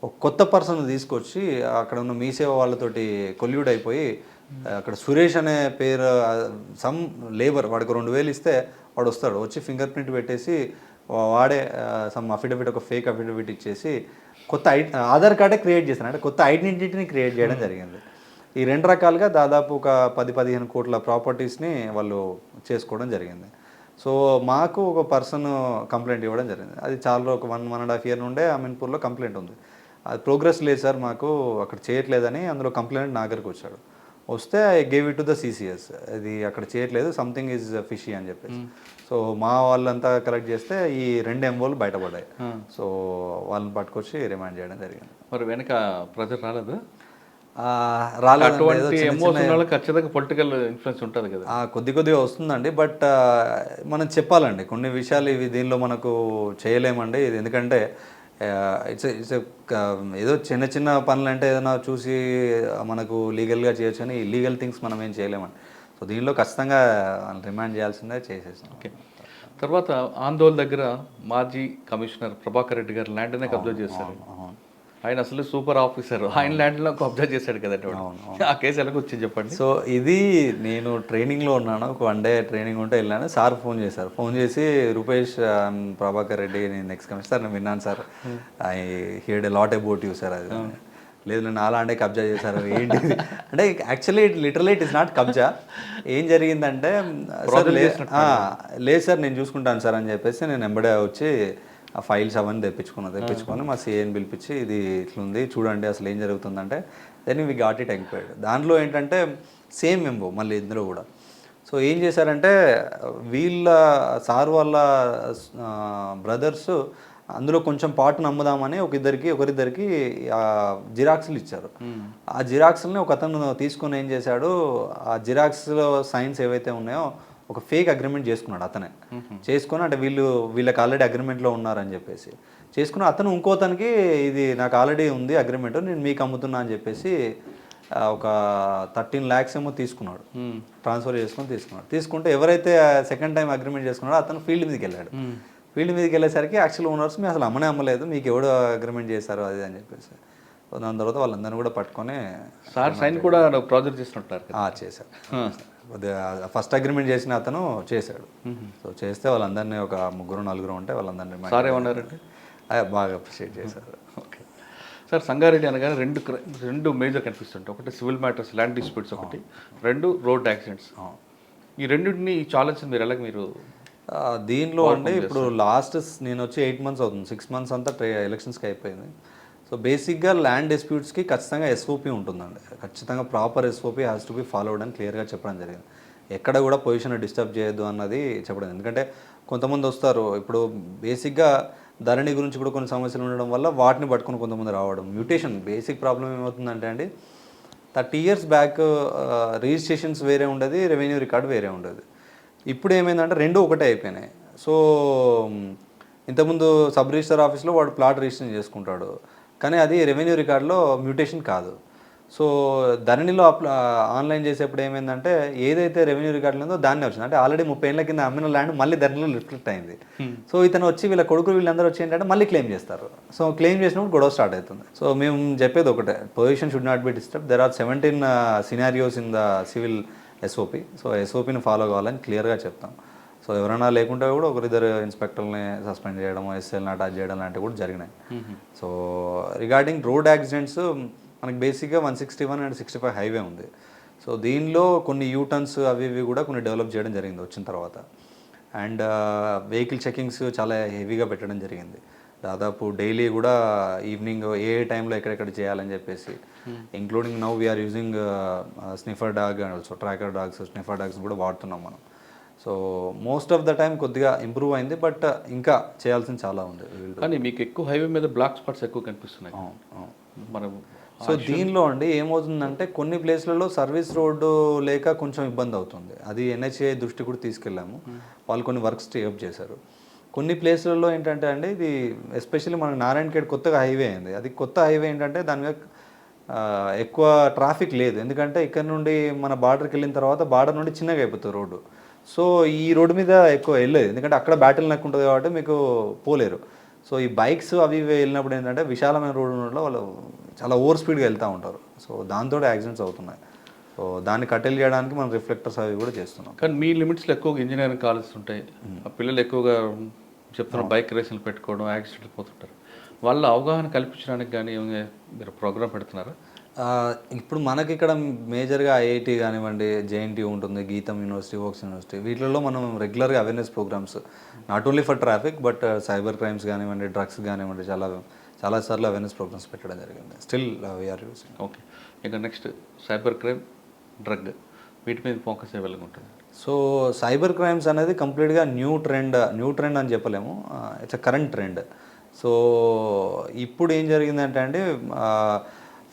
ఒక కొత్త పర్సన్ తీసుకొచ్చి అక్కడ ఉన్న మీ సేవ వాళ్ళతోటి కొల్యూడ్ అయిపోయి అక్కడ సురేష్ అనే పేరు సమ్ లేబర్ వాడికి 2,000 ఇస్తే వాడు వస్తాడు, వచ్చి ఫింగర్ ప్రింట్ పెట్టేసి వాడే సమ్ అఫిడవిట్ ఒక ఫేక్ అఫిడవిట్ ఇచ్చేసి కొత్త ఆధార్ కార్డే క్రియేట్ చేశారు, అంటే కొత్త ఐడెంటిటీని క్రియేట్ చేయడం జరిగింది. ఈ 2 రకాలుగా దాదాపు ఒక 10-15 కోట్ల ప్రాపర్టీస్ని వాళ్ళు చేసుకోవడం జరిగింది. సో మాకు ఒక పర్సన్ కంప్లైంట్ ఇవ్వడం జరిగింది. అది చాలా ఒక 1.5 year నుండే అమీన్పూర్లో కంప్లైంట్ ఉంది. అది ప్రోగ్రెస్ లేదు సార్, మాకు అక్కడ చేయట్లేదని అందులో కంప్లైంట్ నా దగ్గరికి వచ్చాడు. వస్తే I gave it to the CCS, ఇది అక్కడ చేయట్లేదు, సంథింగ్ ఈజ్ ఫిషీ అని చెప్పేసి. సో మా వాళ్ళంతా కలెక్ట్ చేస్తే ఈ 2 MOలు బయటపడ్డాయి. సో వాళ్ళని పట్టుకొచ్చి రిమాండ్ చేయడం జరిగింది. మరి వెనక ప్రజలు రాలేదు? రాలేదు, ఖచ్చితంగా పొలిటికల్ ఇన్ఫ్లుయెన్స్ ఉంటుంది కదా. కొద్దిగా వస్తుందండి. బట్ మనం చెప్పాలండి కొన్ని విషయాలు, ఇవి దీనిలో మనకు చేయలేమండి. ఇది ఎందుకంటే ఇట్స్ ఏదో చిన్న పనులు అంటే ఏదైనా చూసి మనకు లీగల్గా చేయొచ్చు కానీ ఇల్లీగల్ థింగ్స్ మనం ఏం చేయలేమండి. సో దీనిలో ఖచ్చితంగా రిమాండ్ చేయాల్సిందే, చేసేసాం. ఓకే. తర్వాత ఆందోళన దగ్గర మాజీ కమిషనర్ ప్రభాకర్ రెడ్డి గారు ల్యాండ్నే కబ్జా చేశారు. ఆయన అసలు సూపర్ ఆఫీసర్, ఆయన ల్యాండ్లో కబ్జా చేశాడు కదండి. ఆ కేసు ఎలాగ వచ్చింది చెప్పండి. సో ఇది నేను ట్రైనింగ్లో ఉన్నాను, ఒక 1 day ట్రైనింగ్ ఉంటే వెళ్ళాను. సార్ ఫోన్ చేశారు, ఫోన్ చేసి రూపేష్ ప్రభాకర్ రెడ్డి నేను నెక్స్ట్ కమిషనర్, నేను విన్నాను sir, I heard a lot about you sir. అది లేదు నేను అలా అంటే కబ్జా చేశారు ఏంటి అంటే actually literally it is not కబ్జా. ఏం జరిగిందంటే సార్ లేదు సార్ నేను చూసుకుంటాను సార్ అని చెప్పేసి నేను ఎంబడే వచ్చి ఆ ఫైల్స్ అవన్నీ తెప్పించుకొని మా సిఐని పిలిపించి ఇది ఇట్లుంది చూడండి అసలు ఏం జరుగుతుందంటే then we got it enquired. దాంట్లో ఏంటంటే సేమ్ ఎంబో మళ్ళీ ఇందులో కూడా. సో ఏం చేశారంటే వీళ్ళ సార్ వాళ్ళ బ్రదర్స్ అందులో కొంచెం పార్ట్ని అమ్ముదామని ఒకరిద్దరికి జిరాక్స్లు ఇచ్చారు. ఆ జిరాక్స్ని ఒక అతను తీసుకొని ఏం చేశాడు, ఆ జిరాక్స్లో సైన్స్ ఏవైతే ఉన్నాయో ఒక ఫేక్ అగ్రిమెంట్ చేసుకున్నాడు అతనే. చేసుకుని అంటే వీళ్ళకి ఆల్రెడీ అగ్రిమెంట్లో ఉన్నారని చెప్పేసి చేసుకుని అతను ఇంకోతనికి ఇది నాకు ఆల్రెడీ ఉంది అగ్రిమెంట్, నేను మీకు అమ్ముతున్నా అని చెప్పేసి ఒక 13 lakhs ఏమో తీసుకున్నాడు, ట్రాన్స్ఫర్ తీసుకుంటే ఎవరైతే సెకండ్ టైం అగ్రిమెంట్ చేసుకున్నాడో అతను ఫీల్డ్ మీదకి వెళ్ళాడు. ఫీల్డ్ మీదకి వెళ్ళేసరికి యాక్చువల్ ఓనర్స్ మీ అసలు అమ్మలేదు, మీకు ఎవడు అగ్రిమెంట్ చేశారు అది అని చెప్పేసి. దాని తర్వాత వాళ్ళందరినీ కూడా పట్టుకొని సార్ సైన్ కూడా ప్రాజెక్ట్ చేసినట్టారు చేశారు. ఫస్ట్ అగ్రిమెంట్ చేసిన అతను చేశాడు. సో చేస్తే వాళ్ళందరినీ ఒక 3-4 ఉంటే వాళ్ళందరినీ సార్ ఏమన్నారంటే బాగా అప్రిషియేట్ చేశారు. ఓకే సార్, సంగారెడ్డి అనగానే రెండు మేజర్ కనిపిస్తుంటాయి. ఒకటి సివిల్ మ్యాటర్స్, ల్యాండ్ డిస్ప్యూట్స్ ఒకటి, 2 రోడ్ యాక్సిడెంట్స్. ఈ రెండింటిని ఈ ఛాలెంజ్ మీరు దీనిలో అంటే ఇప్పుడు లాస్ట్ నేను వచ్చి 8 months అవుతుంది, 6 months అంతా ఎలక్షన్స్కి అయిపోయింది. సో బేసిక్గా ల్యాండ్ డిస్ప్యూట్స్కి ఖచ్చితంగా ఎస్ఓపి ఉంటుందండి, ఖచ్చితంగా proper SOP has to be followed అని క్లియర్గా చెప్పడం జరిగింది. ఎక్కడ కూడా పొజిషన్ డిస్టర్బ్ చేయొద్దు అన్నది చెప్పడం. ఎందుకంటే కొంతమంది వస్తారు, ఇప్పుడు బేసిక్గా ధరణి గురించి కూడా కొన్ని సమస్యలు ఉండడం వల్ల వాటిని పట్టుకుని కొంతమంది రావడం. మ్యూటేషన్ బేసిక్ ప్రాబ్లం ఏమవుతుందంటే అండి 30 years బ్యాక్ రిజిస్ట్రేషన్స్ వేరే ఉండేది, రెవెన్యూ రికార్డ్ వేరే ఉండేది. ఇప్పుడు ఏమైందంటే 2 ఒకటే అయిపోయినాయి. సో ఇంతకుముందు సబ్ రిజిస్టర్ ఆఫీస్లో వాడు ప్లాట్ రిజిస్ట్రేషన్ చేసుకుంటాడు, కానీ అది రెవెన్యూ రికార్డులో మ్యూటేషన్ కాదు. సో ధరణిలో ఆన్లైన్ చేసేప్పుడు ఏమైందంటే ఏదైతే రెవెన్యూ రికార్డులు ఉందో దాన్నే వచ్చింది. అంటే ఆల్రెడీ 30 ఏళ్ళ కింద అమ్మిన ల్యాండ్ మళ్ళీ ధరణిలో రిఫ్లెక్ట్ అయింది. సో ఇతను వచ్చి వీళ్ళ కొడుకులు వీళ్ళందరూ వచ్చి ఏంటంటే మళ్ళీ క్లెయిమ్ చేస్తారు. సో క్లెయిమ్ చేసినప్పుడు గొడవ స్టార్ట్ అవుతుంది. సో మేము చెప్పేది ఒకటే, position should not be disturb. There are 17 scenarios in the civil SOP. So ఎస్ఓపిని ఫాలో కావాలని క్లియర్గా చెప్తాం. సో ఎవరైనా లేకుంటే కూడా ఒకరిద్దరు ఇన్స్పెక్టర్ని సస్పెండ్ చేయడం, ఎస్ఎల్ని అటాచ్ చేయడం లాంటివి కూడా జరిగినాయి. సో రిగార్డింగ్ రోడ్ యాక్సిడెంట్స్ మనకి బేసిక్గా 161 అండ్ 65 హైవే ఉంది. సో దీనిలో కొన్ని యూటర్న్స్ అవి ఇవి కూడా కొన్ని డెవలప్ చేయడం జరిగింది వచ్చిన తర్వాత. అండ్ వెహికల్ చెకింగ్స్ చాలా హెవీగా పెట్టడం జరిగింది. దాదాపు డైలీ కూడా ఈవినింగ్ ఏ టైంలో ఎక్కడెక్కడ చేయాలని చెప్పేసి, including now we are using sniffer dog and also tracker dogs, sniffer dogs కూడా వాడుతున్నాం మనం. So most of the time కొద్దిగా ఇంప్రూవ్ అయింది, బట్ ఇంకా చేయాల్సింది చాలా ఉంది. కానీ మీకు ఎక్కువ హైవే మీద బ్లాక్ స్పాట్స్ ఎక్కువ కనిపిస్తున్నాయి. మనం సో దీనిలో అండి ఏమవుతుందంటే కొన్ని ప్లేస్లలో సర్వీస్ రోడ్డు లేక కొంచెం ఇబ్బంది అవుతుంది. అది ఎన్హెచ్ఏ దృష్టి కూడా తీసుకెళ్ళాము. వాళ్ళు కొన్ని వర్క్స్ టేకప్ చేశారు. కొన్ని ప్లేస్లలో ఏంటంటే అండి ఇది ఎస్పెషల్లీ మనకు నారాయణఖేడ్ కొత్తగా హైవే అయింది. అది కొత్త హైవే ఏంటంటే దాని మీద ఎక్కువ ట్రాఫిక్ లేదు. ఎందుకంటే ఇక్కడ నుండి మన బార్డర్కి వెళ్ళిన తర్వాత బార్డర్ నుండి చిన్నగా అయిపోతుంది రోడ్డు. సో ఈ రోడ్డు మీద ఎక్కువ వెళ్ళలేదు, ఎందుకంటే అక్కడ బ్యాటిల్ నెక్ ఉంటుంది కాబట్టి మీకు పోలేరు. సో ఈ బైక్స్ అవి ఇవి వెళ్ళినప్పుడు ఏంటంటే విశాలమైన రోడ్డులో వాళ్ళు చాలా ఓవర్ స్పీడ్గా వెళ్తూ ఉంటారు. సో దాంతో యాక్సిడెంట్స్ అవుతున్నాయి. సో దాన్ని కట్టెల్ చేయడానికి మనం రిఫ్లెక్టర్స్ అవి కూడా చేస్తున్నాం. కానీ మీ లిమిట్స్లో ఎక్కువగా ఇంజనీరింగ్ కాలేజెస్ ఉంటాయి. ఆ పిల్లలు ఎక్కువగా చెప్తున్న బైక్ రేసులు పెట్టుకోవడం, యాక్సిడెంట్ పోతుంటారు. వాళ్ళ అవగాహన కల్పించడానికి కానీ మీరు ప్రోగ్రామ్ పెడుతున్నారా? ఇప్పుడు మనకి ఇక్కడ మేజర్గా ఐఐటి కానివ్వండి, జేఎన్టీ ఉంటుంది, గీతం యూనివర్సిటీ, వోక్స్ యూనివర్సిటీ, వీటిల్లో మనం రెగ్యులర్గా awareness programs not only for traffic but cyber crimes కానివ్వండి, డ్రగ్స్ కానివ్వండి, చాలాసార్లు అవేర్నెస్ ప్రోగ్రామ్స్ పెట్టడం జరిగింది. Still we are using. ఓకే, ఇక నెక్స్ట్ సైబర్ క్రైమ్, డ్రగ్, వీటి మీద ఫోకస్ అయ్యేలాగా ఉంటుంది. సో సైబర్ క్రైమ్స్ అనేది కంప్లీట్గా న్యూ ట్రెండ్ అని చెప్పలేము. It's a current trend. So ఇప్పుడు ఏం జరిగిందంటే అండి,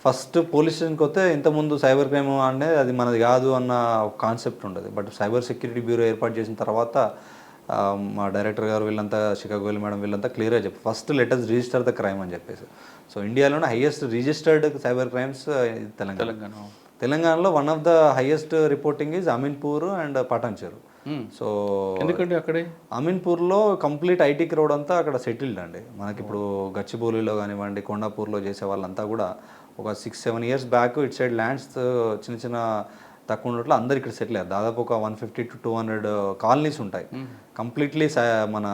ఫస్ట్ పోలీస్ స్టేషన్కి వస్తే ఇంతకుముందు సైబర్ క్రైమ్ అనేది అది మనది కాదు అన్న ఒక కాన్సెప్ట్ ఉండదు. బట్ సైబర్ సెక్యూరిటీ బ్యూరో ఏర్పాటు చేసిన తర్వాత మా డైరెక్టర్ గారు వీళ్ళంతా, శిఖాగోయల్ మేడం వీళ్ళంతా క్లియర్గా చెప్పారు, first letters register the crime అని చెప్పేసి. సో ఇండియాలోనే హైయెస్ట్ రిజిస్టర్డ్ సైబర్ క్రైమ్స్ తెలంగాణలో one of the highest reporting is Ameenpur and Patancheru. So ఎందుకంటే అక్కడే అమీన్పూర్లో కంప్లీట్ ఐటీ క్రౌడ్ అంతా అక్కడ సెటిల్డ్ అండి. మనకి ఇప్పుడు గచ్చిబౌలిలో కానివ్వండి, కొండాపూర్లో చేసే వాళ్ళంతా కూడా ఒక 6-7 years back it side lands చిన్న చిన్న తక్కువ ఉన్నట్లు అందరు ఇక్కడ సెటిల్ అయ్యారు. దాదాపు ఒక 150 to 200 కాలనీస్ ఉంటాయి, కంప్లీట్లీ మన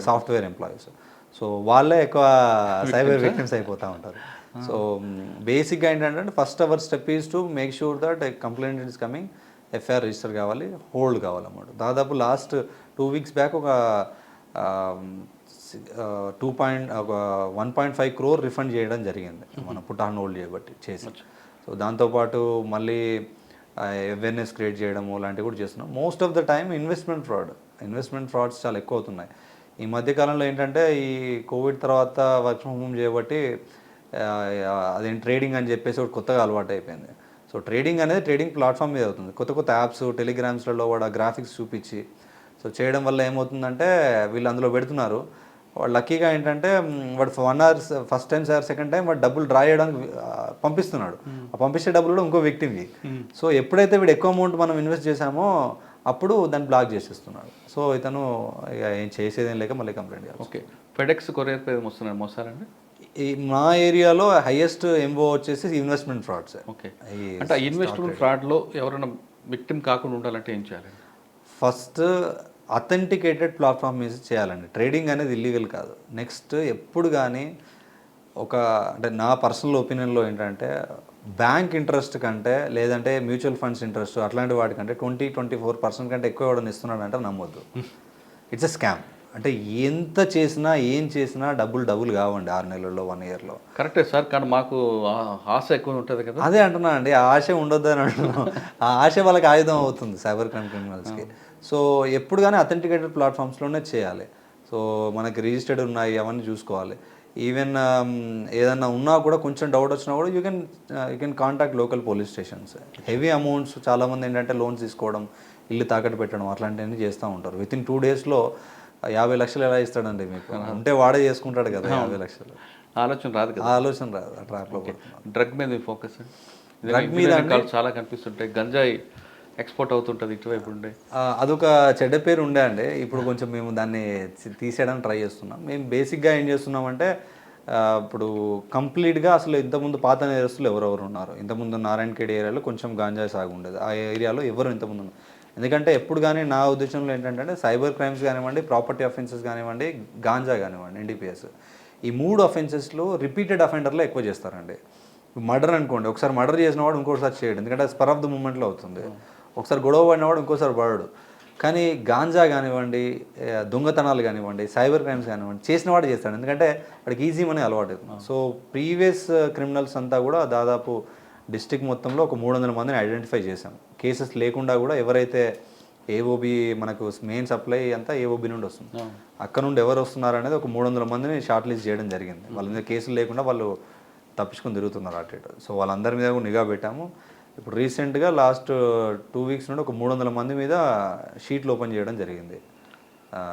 సాఫ్ట్వేర్ ఎంప్లాయీస్. సో వాళ్ళే ఎక్కువ సైబర్ విక్టిమ్స్ అయిపోతూ ఉంటారు. సో బేసిక్గా ఏంటంటే first our step is to make sure that complaint is coming, FIR register కావాలి, హోల్డ్ కావాలన్నమాట. దాదాపు లాస్ట్ 2 weeks బ్యాక్ ఒక 1.5 crore రిఫండ్ చేయడం జరిగింది మన పుట్ ఆన్ హోల్డ్ చేసి. సో దాంతోపాటు మళ్ళీ అవేర్నెస్ క్రియేట్ చేయడము లాంటివి కూడా చేస్తున్నాం. Most of the time investment frauds చాలా ఎక్కువ అవుతున్నాయి. ఈ మధ్యకాలంలో ఏంటంటే ఈ కోవిడ్ తర్వాత వర్క్ ఫ్రమ్ హోమ్ చేయబట్టి అదేం ట్రేడింగ్ అని చెప్పేసి ఒకటి కొత్తగా అలవాటు అయిపోయింది. సో ట్రేడింగ్ ప్లాట్ఫామ్ మీద అవుతుంది. కొత్త యాప్స్, టెలిగ్రామ్స్లలో కూడా గ్రాఫిక్స్ చూపించి సో చేయడం వల్ల ఏమవుతుందంటే వీళ్ళు అందులో పెడుతున్నారు. వాడు లక్కీగా ఏంటంటే వాడు 1 hour first time second time వాడు డబ్బులు డ్రా చేయడానికి పంపిస్తున్నాడు. ఆ పంపించే డబ్బులు కూడా ఇంకో వ్యక్తికి. సో ఎప్పుడైతే వీడు ఎక్కువ అమౌంట్ మనం ఇన్వెస్ట్ చేసామో అప్పుడు దాన్ని బ్లాక్ చేసేస్తున్నాడు. సో ఇతను ఇక ఏం చేసేదేం లేక మళ్ళీ కంప్లైంట్ చేయాలి. ఓకే, ఫెడెక్స్ కొరియర్ పై వస్తున్నాడు మోసారండి. ఈ మా ఏరియాలో హైయెస్ట్ ఎంఓ వచ్చేసి ఇన్వెస్ట్మెంట్ ఫ్రాడ్స్. ఓకే, అంటే ఆ ఇన్వెస్ట్మెంట్ ఫ్రాడ్లో ఎవరైనా విక్టిమ్ కాకుండా ఉండాలంటే ఏం చేయాలి? ఫస్ట్ అథెంటికేటెడ్ ప్లాట్ఫామ్ మీద చేయాలండి. ట్రేడింగ్ అనేది ఇల్లీగల్ కాదు. నెక్స్ట్ ఎప్పుడు కానీ అంటే నా పర్సనల్ ఒపీనియన్లో ఏంటంటే బ్యాంక్ ఇంట్రెస్ట్ కంటే లేదంటే మ్యూచువల్ ఫండ్స్ ఇంట్రెస్ట్ అట్లాంటి వాటికంటే 20-24% కంటే ఎక్కువ ఎవడని ఇస్తున్నాడంటే నమ్మొద్దు. It's a scam. అంటే ఎంత చేసినా ఏం చేసినా డబ్బులు కావండి 6 నెలల్లో 1 yearలో. కరెక్టే సార్, కానీ మాకు ఆశ ఎక్కువ ఉంటుంది కదా. అదే అంటున్నా అండి, ఆ ఆశ ఉండొద్దు అని అంటున్నాం. ఆ ఆశ వాళ్ళకి ఆయుధం అవుతుంది సైబర్ క్రిమినల్స్కి. సో ఎప్పుడు కానీ అథెంటికేటెడ్ ప్లాట్ఫామ్స్లోనే చేయాలి. సో మనకి రిజిస్టర్డ్ ఉన్నాయి అవన్నీ చూసుకోవాలి. ఈవెన్ ఏదన్నా ఉన్నా కూడా కొంచెం డౌట్ వచ్చినా కూడా you can contact local police stations. Heavy amounts చాలామంది ఏంటంటే లోన్స్ తీసుకోవడం, ఇల్లు తాకట్టు పెట్టడం అట్లాంటివన్నీ చేస్తూ ఉంటారు. వితిన్ 2 daysలో 50 లక్షలు ఎలా ఇస్తాడండి మీకు? ఉంటే వాడే చేసుకుంటాడు కదా 50 లక్షలు. ఆలోచన రాదు కదా. ఆ ఆలోచన రాదు, ఆ ట్రాప్లో పడుతున్నాం. డ్రగ్ మీద మీ ఫోకస్ అండి. డ్రగ్ మీద చాలా కనిపిస్తుంటాయి, గంజాయి ఎక్స్పోర్ట్ అవుతుంటుంది ఇటువైపు ఉండే. అదొక చెడ్డ పేరు ఉండే అండి. ఇప్పుడు కొంచెం మేము దాన్ని తీసేయడానికి ట్రై చేస్తున్నాం. మేము బేసిక్గా ఏం చేస్తున్నామంటే ఇప్పుడు కంప్లీట్గా అసలు ఇంతకుముందు పాత నేరస్తులు ఎవరెవరు ఉన్నారు, ఇంతకుముందు నారాయణఖేడ్ ఏరియాలో కొంచెం గాంజాయి సాగు ఉండేది, ఆ ఏరియాలో ఎవరు ఇంతకుముందు ఉన్నారు. ఎందుకంటే ఎప్పుడు కానీ నా ఉద్దేశంలో ఏంటంటే సైబర్ క్రైమ్స్ కానివ్వండి, ప్రాపర్టీ అఫెన్సెస్ కానివ్వండి, గాంజా కానివ్వండి, NDPS, ఈ 3 అఫెన్సెస్లో రిపీటెడ్ అఫెండర్లో ఎక్కువ చేస్తారండి. మర్డర్ అనుకోండి, ఒకసారి మర్డర్ చేసిన వాడు ఇంకోసారి చేయడు, ఎందుకంటే స్పర్ ఆఫ్ ద మూమెంట్లో అవుతుంది. ఒకసారి గొడవ పడినవాడు ఇంకోసారి పడడు. కానీ గాంజా కానివ్వండి, దొంగతనాలు కానివ్వండి, సైబర్ క్రైమ్స్ కానివ్వండి, చేసిన వాడు చేస్తాడు, ఎందుకంటే వాడికి ఈజీ మనీ అలవాటు అవుతుంది. సో ప్రీవియస్ క్రిమినల్స్ అంతా కూడా దాదాపు డిస్ట్రిక్ట్ మొత్తంలో ఒక 300 మందిని ఐడెంటిఫై చేశాం. కేసెస్ లేకుండా కూడా ఎవరైతే ఏఓబి మనకు మెయిన్ సప్లై అంతా ఏఓబి నుండి వస్తుంది, అక్కడ నుండి ఎవరు వస్తున్నారు అనేది ఒక 300 మందిని షార్ట్ లిస్ట్ చేయడం జరిగింది. వాళ్ళ మీద కేసులు లేకుండా వాళ్ళు తప్పించుకొని తిరుగుతున్నారు అటు ఇటు. సో వాళ్ళందరి మీద కూడా నిఘా పెట్టాము. ఇప్పుడు రీసెంట్గా లాస్ట్ 2 వీక్స్ నుండి ఒక 300 మంది మీద షీట్లు ఓపెన్ చేయడం జరిగింది.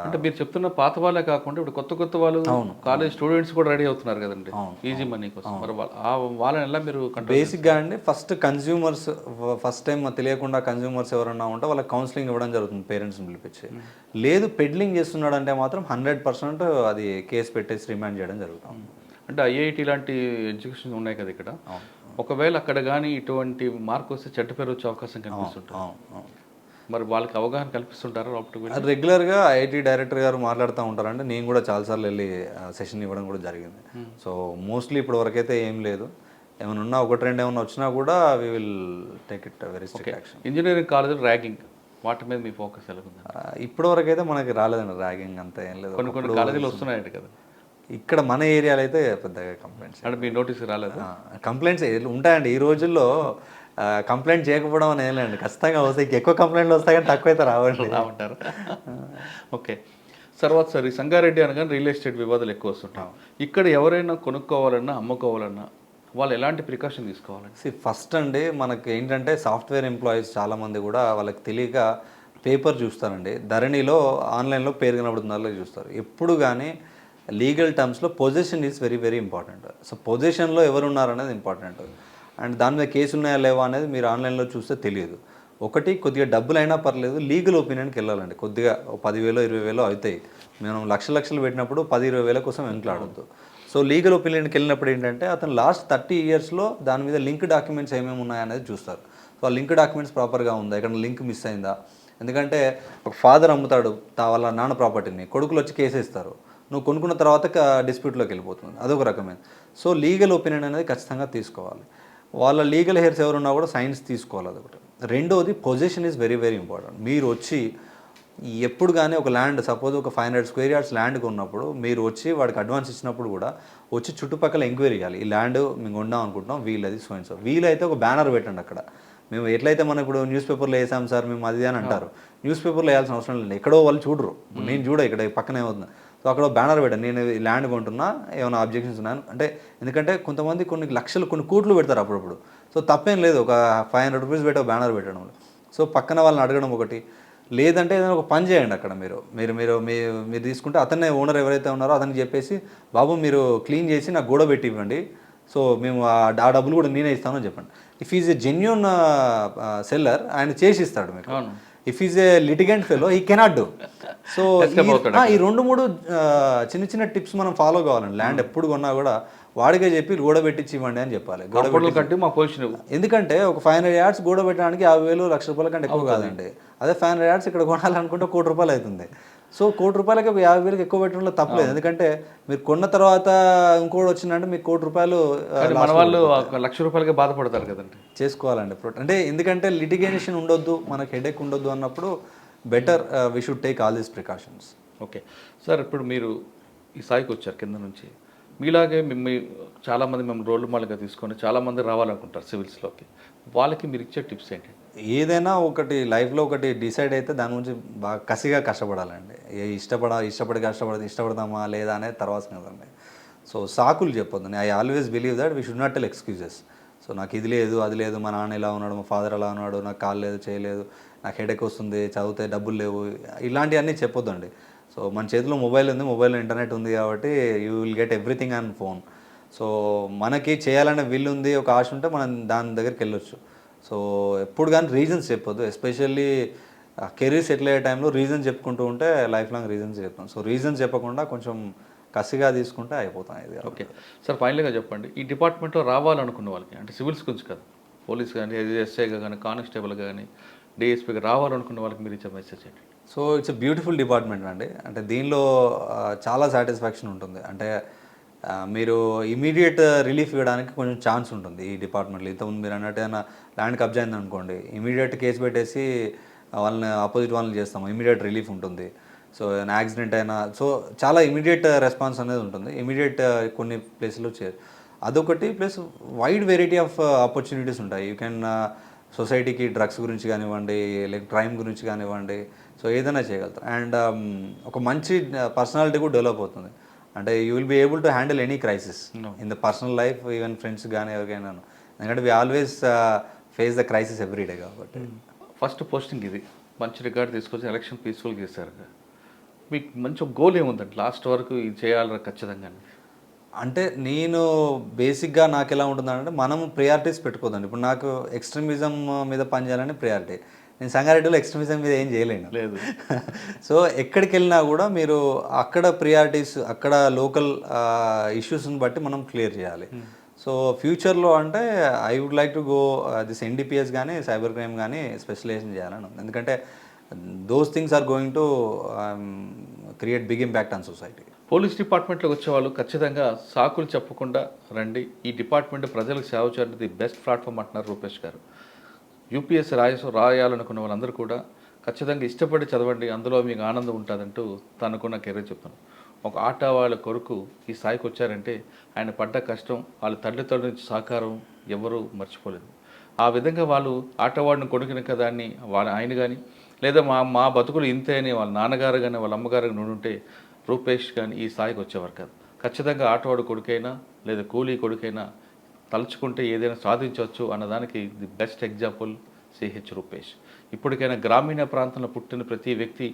అంటే మీరు చెప్తున్న పాత వాళ్ళే కాకుండా ఇప్పుడు కొత్త వాళ్ళు కాలేజ్ స్టూడెంట్స్ కూడా రెడీ అవుతున్నారు కదండి ఈజీ మనీ కోసం. మరి వాళ్ళని ఎలా మీరు బేసిక్గా అండి ఫస్ట్ టైం తెలియకుండా కన్జ్యూమర్స్ ఎవరన్నా ఉంటే వాళ్ళకి కౌన్సిలింగ్ ఇవ్వడం జరుగుతుంది, పేరెంట్స్ని పిలిపించి. లేదు పెడ్లింగ్ చేస్తున్నాడు అంటే మాత్రం 100% అది కేసు పెట్టేసి రిమాండ్ చేయడం జరుగుతుంది. అంటే IIT లాంటి ఎడ్యుకేషన్ ఉన్నాయి కదా ఇక్కడ, ఒకవేళ అక్కడ కానీ ఇటువంటి మార్క్ వస్తే చెడ్డ పేరు వచ్చే అవకాశం కనిపిస్తుంటుంది. మరి వాళ్ళకి అవగాహన కల్పిస్తుంటారా? రెగ్యులర్గా IIT డైరెక్టర్ గారు మాట్లాడుతూ ఉంటారంటే నేను కూడా చాలాసార్లు వెళ్ళి సెషన్ ఇవ్వడం కూడా జరిగింది. సో మోస్ట్లీ ఇప్పుడు వరకైతే ఏం లేదు. ఏమైనా ఉన్నా 1-2 ఏమైనా వచ్చినా కూడా we will take it very strict action. Engineering college ragging వాటి మీద మీ ఫోకస్ ఎలా ఉంది? ఇప్పటి వరకు అయితే మనకి రాలేదండి ర్యాగింగ్, అంతా ఏం లేదు. కొన్ని కాలేజీలు వస్తున్నాయండి కదా. ఇక్కడ మన ఏరియాలో అయితే పెద్దగా కంప్లైంట్స్ అంటే మీ నోటీస్ రాలేదు? కంప్లైంట్స్ ఉంటాయండి ఈ రోజుల్లో. కంప్లైంట్ చేయకపోవడం అని ఏం లేదండి, ఖచ్చితంగా వస్తాయి. ఎక్కువ కంప్లైంట్లు వస్తాయి కానీ తక్కువ అయితే రావంటారు. ఓకే, తర్వాత సార్ ఈ సంగారెడ్డి అనగానే రియల్ ఎస్టేట్ వివాదాలు ఎక్కువ వస్తుంటాయి. ఇక్కడ ఎవరైనా కొనుక్కోవాలన్నా అమ్ముకోవాలన్నా వాళ్ళు ఎలాంటి ప్రికాషన్ తీసుకోవాలండి? ఫస్ట్ అండి మనకి ఏంటంటే సాఫ్ట్వేర్ ఎంప్లాయీస్ చాలామంది కూడా వాళ్ళకి తెలియక పేపర్ చూస్తారండి. ధరణిలో ఆన్లైన్లో పేరు కనబడుతున్న చూస్తారు. ఎప్పుడు కానీ లీగల్ టర్మ్స్లో position is very very important. So పొజిషన్లో ఎవరు ఉన్నారనేది ఇంపార్టెంట్. అండ్ దాని మీద కేసు ఉన్నాయా లేవా అనేది మీరు ఆన్లైన్లో చూస్తే తెలియదు. ఒకటి కొద్దిగా డబ్బులు అయినా పర్లేదు లీగల్ ఒపీనియన్కి వెళ్ళాలండి. కొద్దిగా 10,000 20,000 అవుతాయి. మనం లక్షలు పెట్టినప్పుడు 10-20 కోసం వెంకలాడొద్దు. సో లీగల్ ఒపీనియన్కి వెళ్ళినప్పుడు ఏంటంటే అతను లాస్ట్ 30 ఇయర్స్లో దాని మీద లింక్ డాక్యుమెంట్స్ ఏమేమి ఉన్నాయనేది చూస్తారు. సో ఆ లింక్ డాక్యుమెంట్స్ ప్రాపర్గా ఉందా, ఇక్కడ లింక్ మిస్ అయిందా? ఎందుకంటే ఒక ఫాదర్ అమ్ముతాడు వాళ్ళ నాన్న ప్రాపర్టీని, కొడుకులు వచ్చి కేసు ఇస్తారు, నువ్వు కొనుక్కున్న తర్వాత డిస్ప్యూట్లోకి వెళ్ళిపోతుంది, అదొక రకమైన. సో లీగల్ ఒపీనియన్ అనేది ఖచ్చితంగా తీసుకోవాలి. వాళ్ళ లీగల్ హెయిర్స్ ఎవరున్నా కూడా సైన్స్ తీసుకోవాలి, అదొకటి. రెండోది position is very very important. మీరు వచ్చి ఎప్పుడు కానీ ఒక ల్యాండ్ సపోజ్ ఒక 500 స్క్వేర్ యార్డ్స్ ల్యాండ్ కొన్నప్పుడు మీరు వచ్చి వాడికి అడ్వాన్స్ ఇచ్చినప్పుడు కూడా వచ్చి చుట్టుపక్కల ఎంక్వైరీ చేయాలి. ఈ ల్యాండ్ మేము కొందాం అనుకుంటున్నాం, వీళ్ళది సో వీలైతే ఒక బ్యానర్ పెట్టండి అక్కడ. మేము ఎట్లయితే మనం ఇప్పుడు న్యూస్ పేపర్లో వేసాం సార్ మేము అది అని అంటారు, న్యూస్ పేపర్లో వేయాల్సిన అవసరం లేదు. ఎక్కడో వాళ్ళు చూడరు, నేను చూడ ఇక్కడ పక్కనే అవుతుంది. సో అక్కడ బ్యానర్ పెట్టాను, నేను ల్యాండ్ కొంటున్నా, ఏమైనా అబ్జెక్షన్స్ ఉన్నాను అంటే. ఎందుకంటే కొంతమంది కొన్ని లక్షలు కొన్ని కోట్లు పెడతారు అప్పుడప్పుడు. సో తప్పేం లేదు ఒక 500 రూపీస్ పెట్టి ఒక బ్యానర్ పెట్టడం. సో పక్కన వాళ్ళని అడగడం ఒకటి. లేదంటే ఏదైనా ఒక పని చేయండి అక్కడ. మీరు తీసుకుంటే అతనే ఓనర్ ఎవరైతే ఉన్నారో అతనికి చెప్పేసి బాబు మీరు క్లీన్ చేసి నాకు గోడ పెట్టి ఇవ్వండి, సో మేము ఆ డబ్బులు కూడా నేనే ఇస్తానని చెప్పండి. If is a genuine seller ఆయన చేసి ఇస్తాడు మీకు. If is a litigant fellow he cannot do. So ఈ 2-3 చిన్న టిప్స్ మనం ఫాలో కావాలండి. ల్యాండ్ ఎప్పుడు కొన్నా కూడా వాడికే చెప్పి గోడ పెట్టించి ఇవ్వండి అని చెప్పాలి. ఎందుకంటే ఒక 500 యార్డ్స్ గోడ పెట్టడానికి 50,000 1,00,000 రూపాయల కంటే ఎక్కువ కాదండి. అదే 500 యార్డ్స్ ఇక్కడ కొనాలనుకుంటే 1 కోటి రూపాయలు అవుతుంది. సో 1 కోటి రూపాయలకి 50,000 ఎక్కువ పెట్టడంలో తప్పలేదు. ఎందుకంటే మీరు కొన్న తర్వాత ఇంకోటి వచ్చిందంటే మీకు 1 కోటి రూపాయలు మన వాళ్ళు 1,00,000 రూపాయలకే బాధపడతారు కదండి. చేసుకోవాలండి అంటే ఎందుకంటే లిటిగేషన్ ఉండొద్దు, మనకు హెడేక్ ఉండొద్దు అన్నప్పుడు better we should take all these precautions. Okay sir, ఇప్పుడు మీరు ఈ స్థాయికి వచ్చారు కింద నుంచి, మీలాగే చాలామంది మేము రోల్ మోడల్గా తీసుకొని చాలామంది రావాలనుకుంటారు సివిల్స్లోకి, వాళ్ళకి మీరు ఇచ్చే టిప్స్ ఏంటి? ఏదైనా ఒకటి లైఫ్లో ఒకటి డిసైడ్ అయితే దాని గురించి బాగా కసిగా కష్టపడాలండి. ఇష్టపడదామా లేదా అనేది తర్వాత కదండి. సో సాకులు చెప్పొద్దు. I always believe that we should not tell excuses. So నాకు ఇది లేదు అది లేదు, మా నాన్న ఎలా ఉన్నాడు, మా ఫాదర్ ఎలా ఉన్నాడు, నాకు కాలు లేదు చేయలేదు, నాకు హెడేక్ వస్తుంది, చదివితే డబ్బులు లేవు, ఇలాంటివన్నీ చెప్పొద్దండి. సో మన చేతిలో మొబైల్ ఉంది, మొబైల్లో ఇంటర్నెట్ ఉంది కాబట్టి you will get everything on phone. So మనకి చేయాలనే విల్ ఉంది, ఒక ఆశ ఉంటే మనం దాని దగ్గరికి వెళ్ళొచ్చు. సో ఎప్పుడు కానీ రీజన్స్ చెప్పొద్దు, ఎస్పెషల్లీ కెరీర్ సెటిల్ అయ్యే టైంలో రీజన్స్ చెప్పుకుంటూ ఉంటే లైఫ్ లాంగ్ రీజన్స్ చెప్తాం. సో రీజన్స్ చెప్పకుండా కొంచెం కసిగా తీసుకుంటే అయిపోతాం ఇది. ఓకే సార్, ఫైనల్గా చెప్పండి, ఈ డిపార్ట్మెంట్లో రావాలనుకున్న వాళ్ళకి, అంటే సివిల్స్ గురించి కాదు, పోలీస్ కానీ ఎస్ఐగా కానీ కానిస్టేబుల్గా కానీ డిఎస్పీగా రావాలనుకున్న వాళ్ళకి మీరు ఇచ్చే మెసేజ్ ఏంటి? So it's a beautiful department అండి. అంటే దీనిలో చాలా సాటిస్ఫాక్షన్ ఉంటుంది. అంటే మీరు ఇమీడియట్ రిలీఫ్ ఇవ్వడానికి కొంచెం ఛాన్స్ ఉంటుంది ఈ డిపార్ట్మెంట్లో. ఇంతకుముందు మీరు అన్నట్టు ఏదైనా ల్యాండ్ కబ్జా అయింది అనుకోండి, ఇమీడియట్ కేసు పెట్టేసి వాళ్ళని ఆపోజిట్ వాళ్ళని చేస్తాము, ఇమీడియట్ రిలీఫ్ ఉంటుంది. సో ఏదైనా యాక్సిడెంట్ అయినా సో చాలా ఇమీడియట్ రెస్పాన్స్ అనేది ఉంటుంది. ఇమీడియట్ కొన్ని ప్లేస్లో అదొకటి, plus wide variety of opportunities ఉంటాయి. యూ కెన్ సొసైటీకి డ్రగ్స్ గురించి కానివ్వండి, లైక్ క్రైమ్ గురించి కానివ్వండి, సో ఏదైనా చేయగలుగుతారు. అండ్ ఒక మంచి పర్సనాలిటీ కూడా డెవలప్ అవుతుంది. అంటే you will be able to handle any crisis in the personal life, even friends కానీ ఎవరికైనా. ఎందుకంటే we always face the crisis every day కాబట్టి. ఫస్ట్ పోస్టింగ్ ఇది, మంచి రికార్డ్ తీసుకొచ్చి ఎలక్షన్ పీస్ఫుల్గా చేశారు. మీకు మంచి గోల్ ఏముందండి లాస్ట్ వరకు ఇది చేయాలి ఖచ్చితంగా? అంటే నేను బేసిక్గా నాకు ఎలా ఉంటుందంటే, మనం ప్రయారిటీస్ పెట్టుకోదండి. ఇప్పుడు నాకు ఎక్స్ట్రీమిజం మీద పనిచేయాలని ప్రయారిటీ. నేను సంగారెడ్డిలో ఎక్స్ట్రీమిజం మీద ఏం చేయలేను లేదు. సో ఎక్కడికి వెళ్ళినా కూడా మీరు అక్కడ ప్రియారిటీస్, అక్కడ లోకల్ ఇష్యూస్ని బట్టి మనం క్లియర్ చేయాలి. సో ఫ్యూచర్లో అంటే I would like to go this NDPS కానీ సైబర్ క్రైమ్ కానీ స్పెషలైజేషన్ చేయాలని ఉంది. ఎందుకంటే those things are going to create big impact on society. Police డిపార్ట్మెంట్లోకి వచ్చేవాళ్ళు ఖచ్చితంగా సాకులు చెప్పకుండా రండి, ఈ డిపార్ట్మెంట్ ప్రజలకు సేవ చేయడానికి బెస్ట్ ప్లాట్ఫామ్ అంటున్నారు రూపేష్ గారు. యూపీఎస్సీ రాయాలనుకున్న వాళ్ళందరూ కూడా ఖచ్చితంగా ఇష్టపడి చదవండి, అందులో మీకు ఆనందం ఉంటుందంటూ తనకున్న కెరీర్ చెప్తాను. ఒక ఆట వాళ్ళ కొరకు ఈ స్థాయికి వచ్చారంటే ఆయన పడ్డ కష్టం, వాళ్ళ తల్లిదండ్రుల నుంచి సహకారం ఎవరూ మర్చిపోలేదు. ఆ విధంగా వాళ్ళు ఆటవాడిని కొడుకుని కదా అని ఆయన కానీ, లేదా మా బతుకులు ఇంతే అని వాళ్ళ నాన్నగారు కానీ వాళ్ళ అమ్మగారు కానీ ఉంటే రూపేష్ కానీ ఈ స్థాయికి వచ్చేవారు కాదు. ఖచ్చితంగా ఆటవాడు కొడుకైనా లేదా కూలీ కొడుకైనా తలుచుకుంటే ఏదైనా సాధించవచ్చు అన్నదానికి the best example CH Rupesh. ఇప్పటికైనా గ్రామీణ ప్రాంతంలో పుట్టిన ప్రతి వ్యక్తి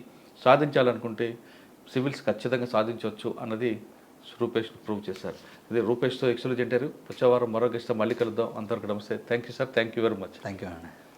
సాధించాలనుకుంటే సివిల్స్ ఖచ్చితంగా సాధించవచ్చు అన్నది రూపేష్ ప్రూవ్ చేశారు. ఇది రూపేష్తో ఎక్స్క్లూజ్ అంటారు. వచ్చే వారం మరో గెస్ట్ మళ్ళీ కలుద్దాం. అంతవరకు నమస్తే. Thank you sir, thank you very much. Thank you అండి.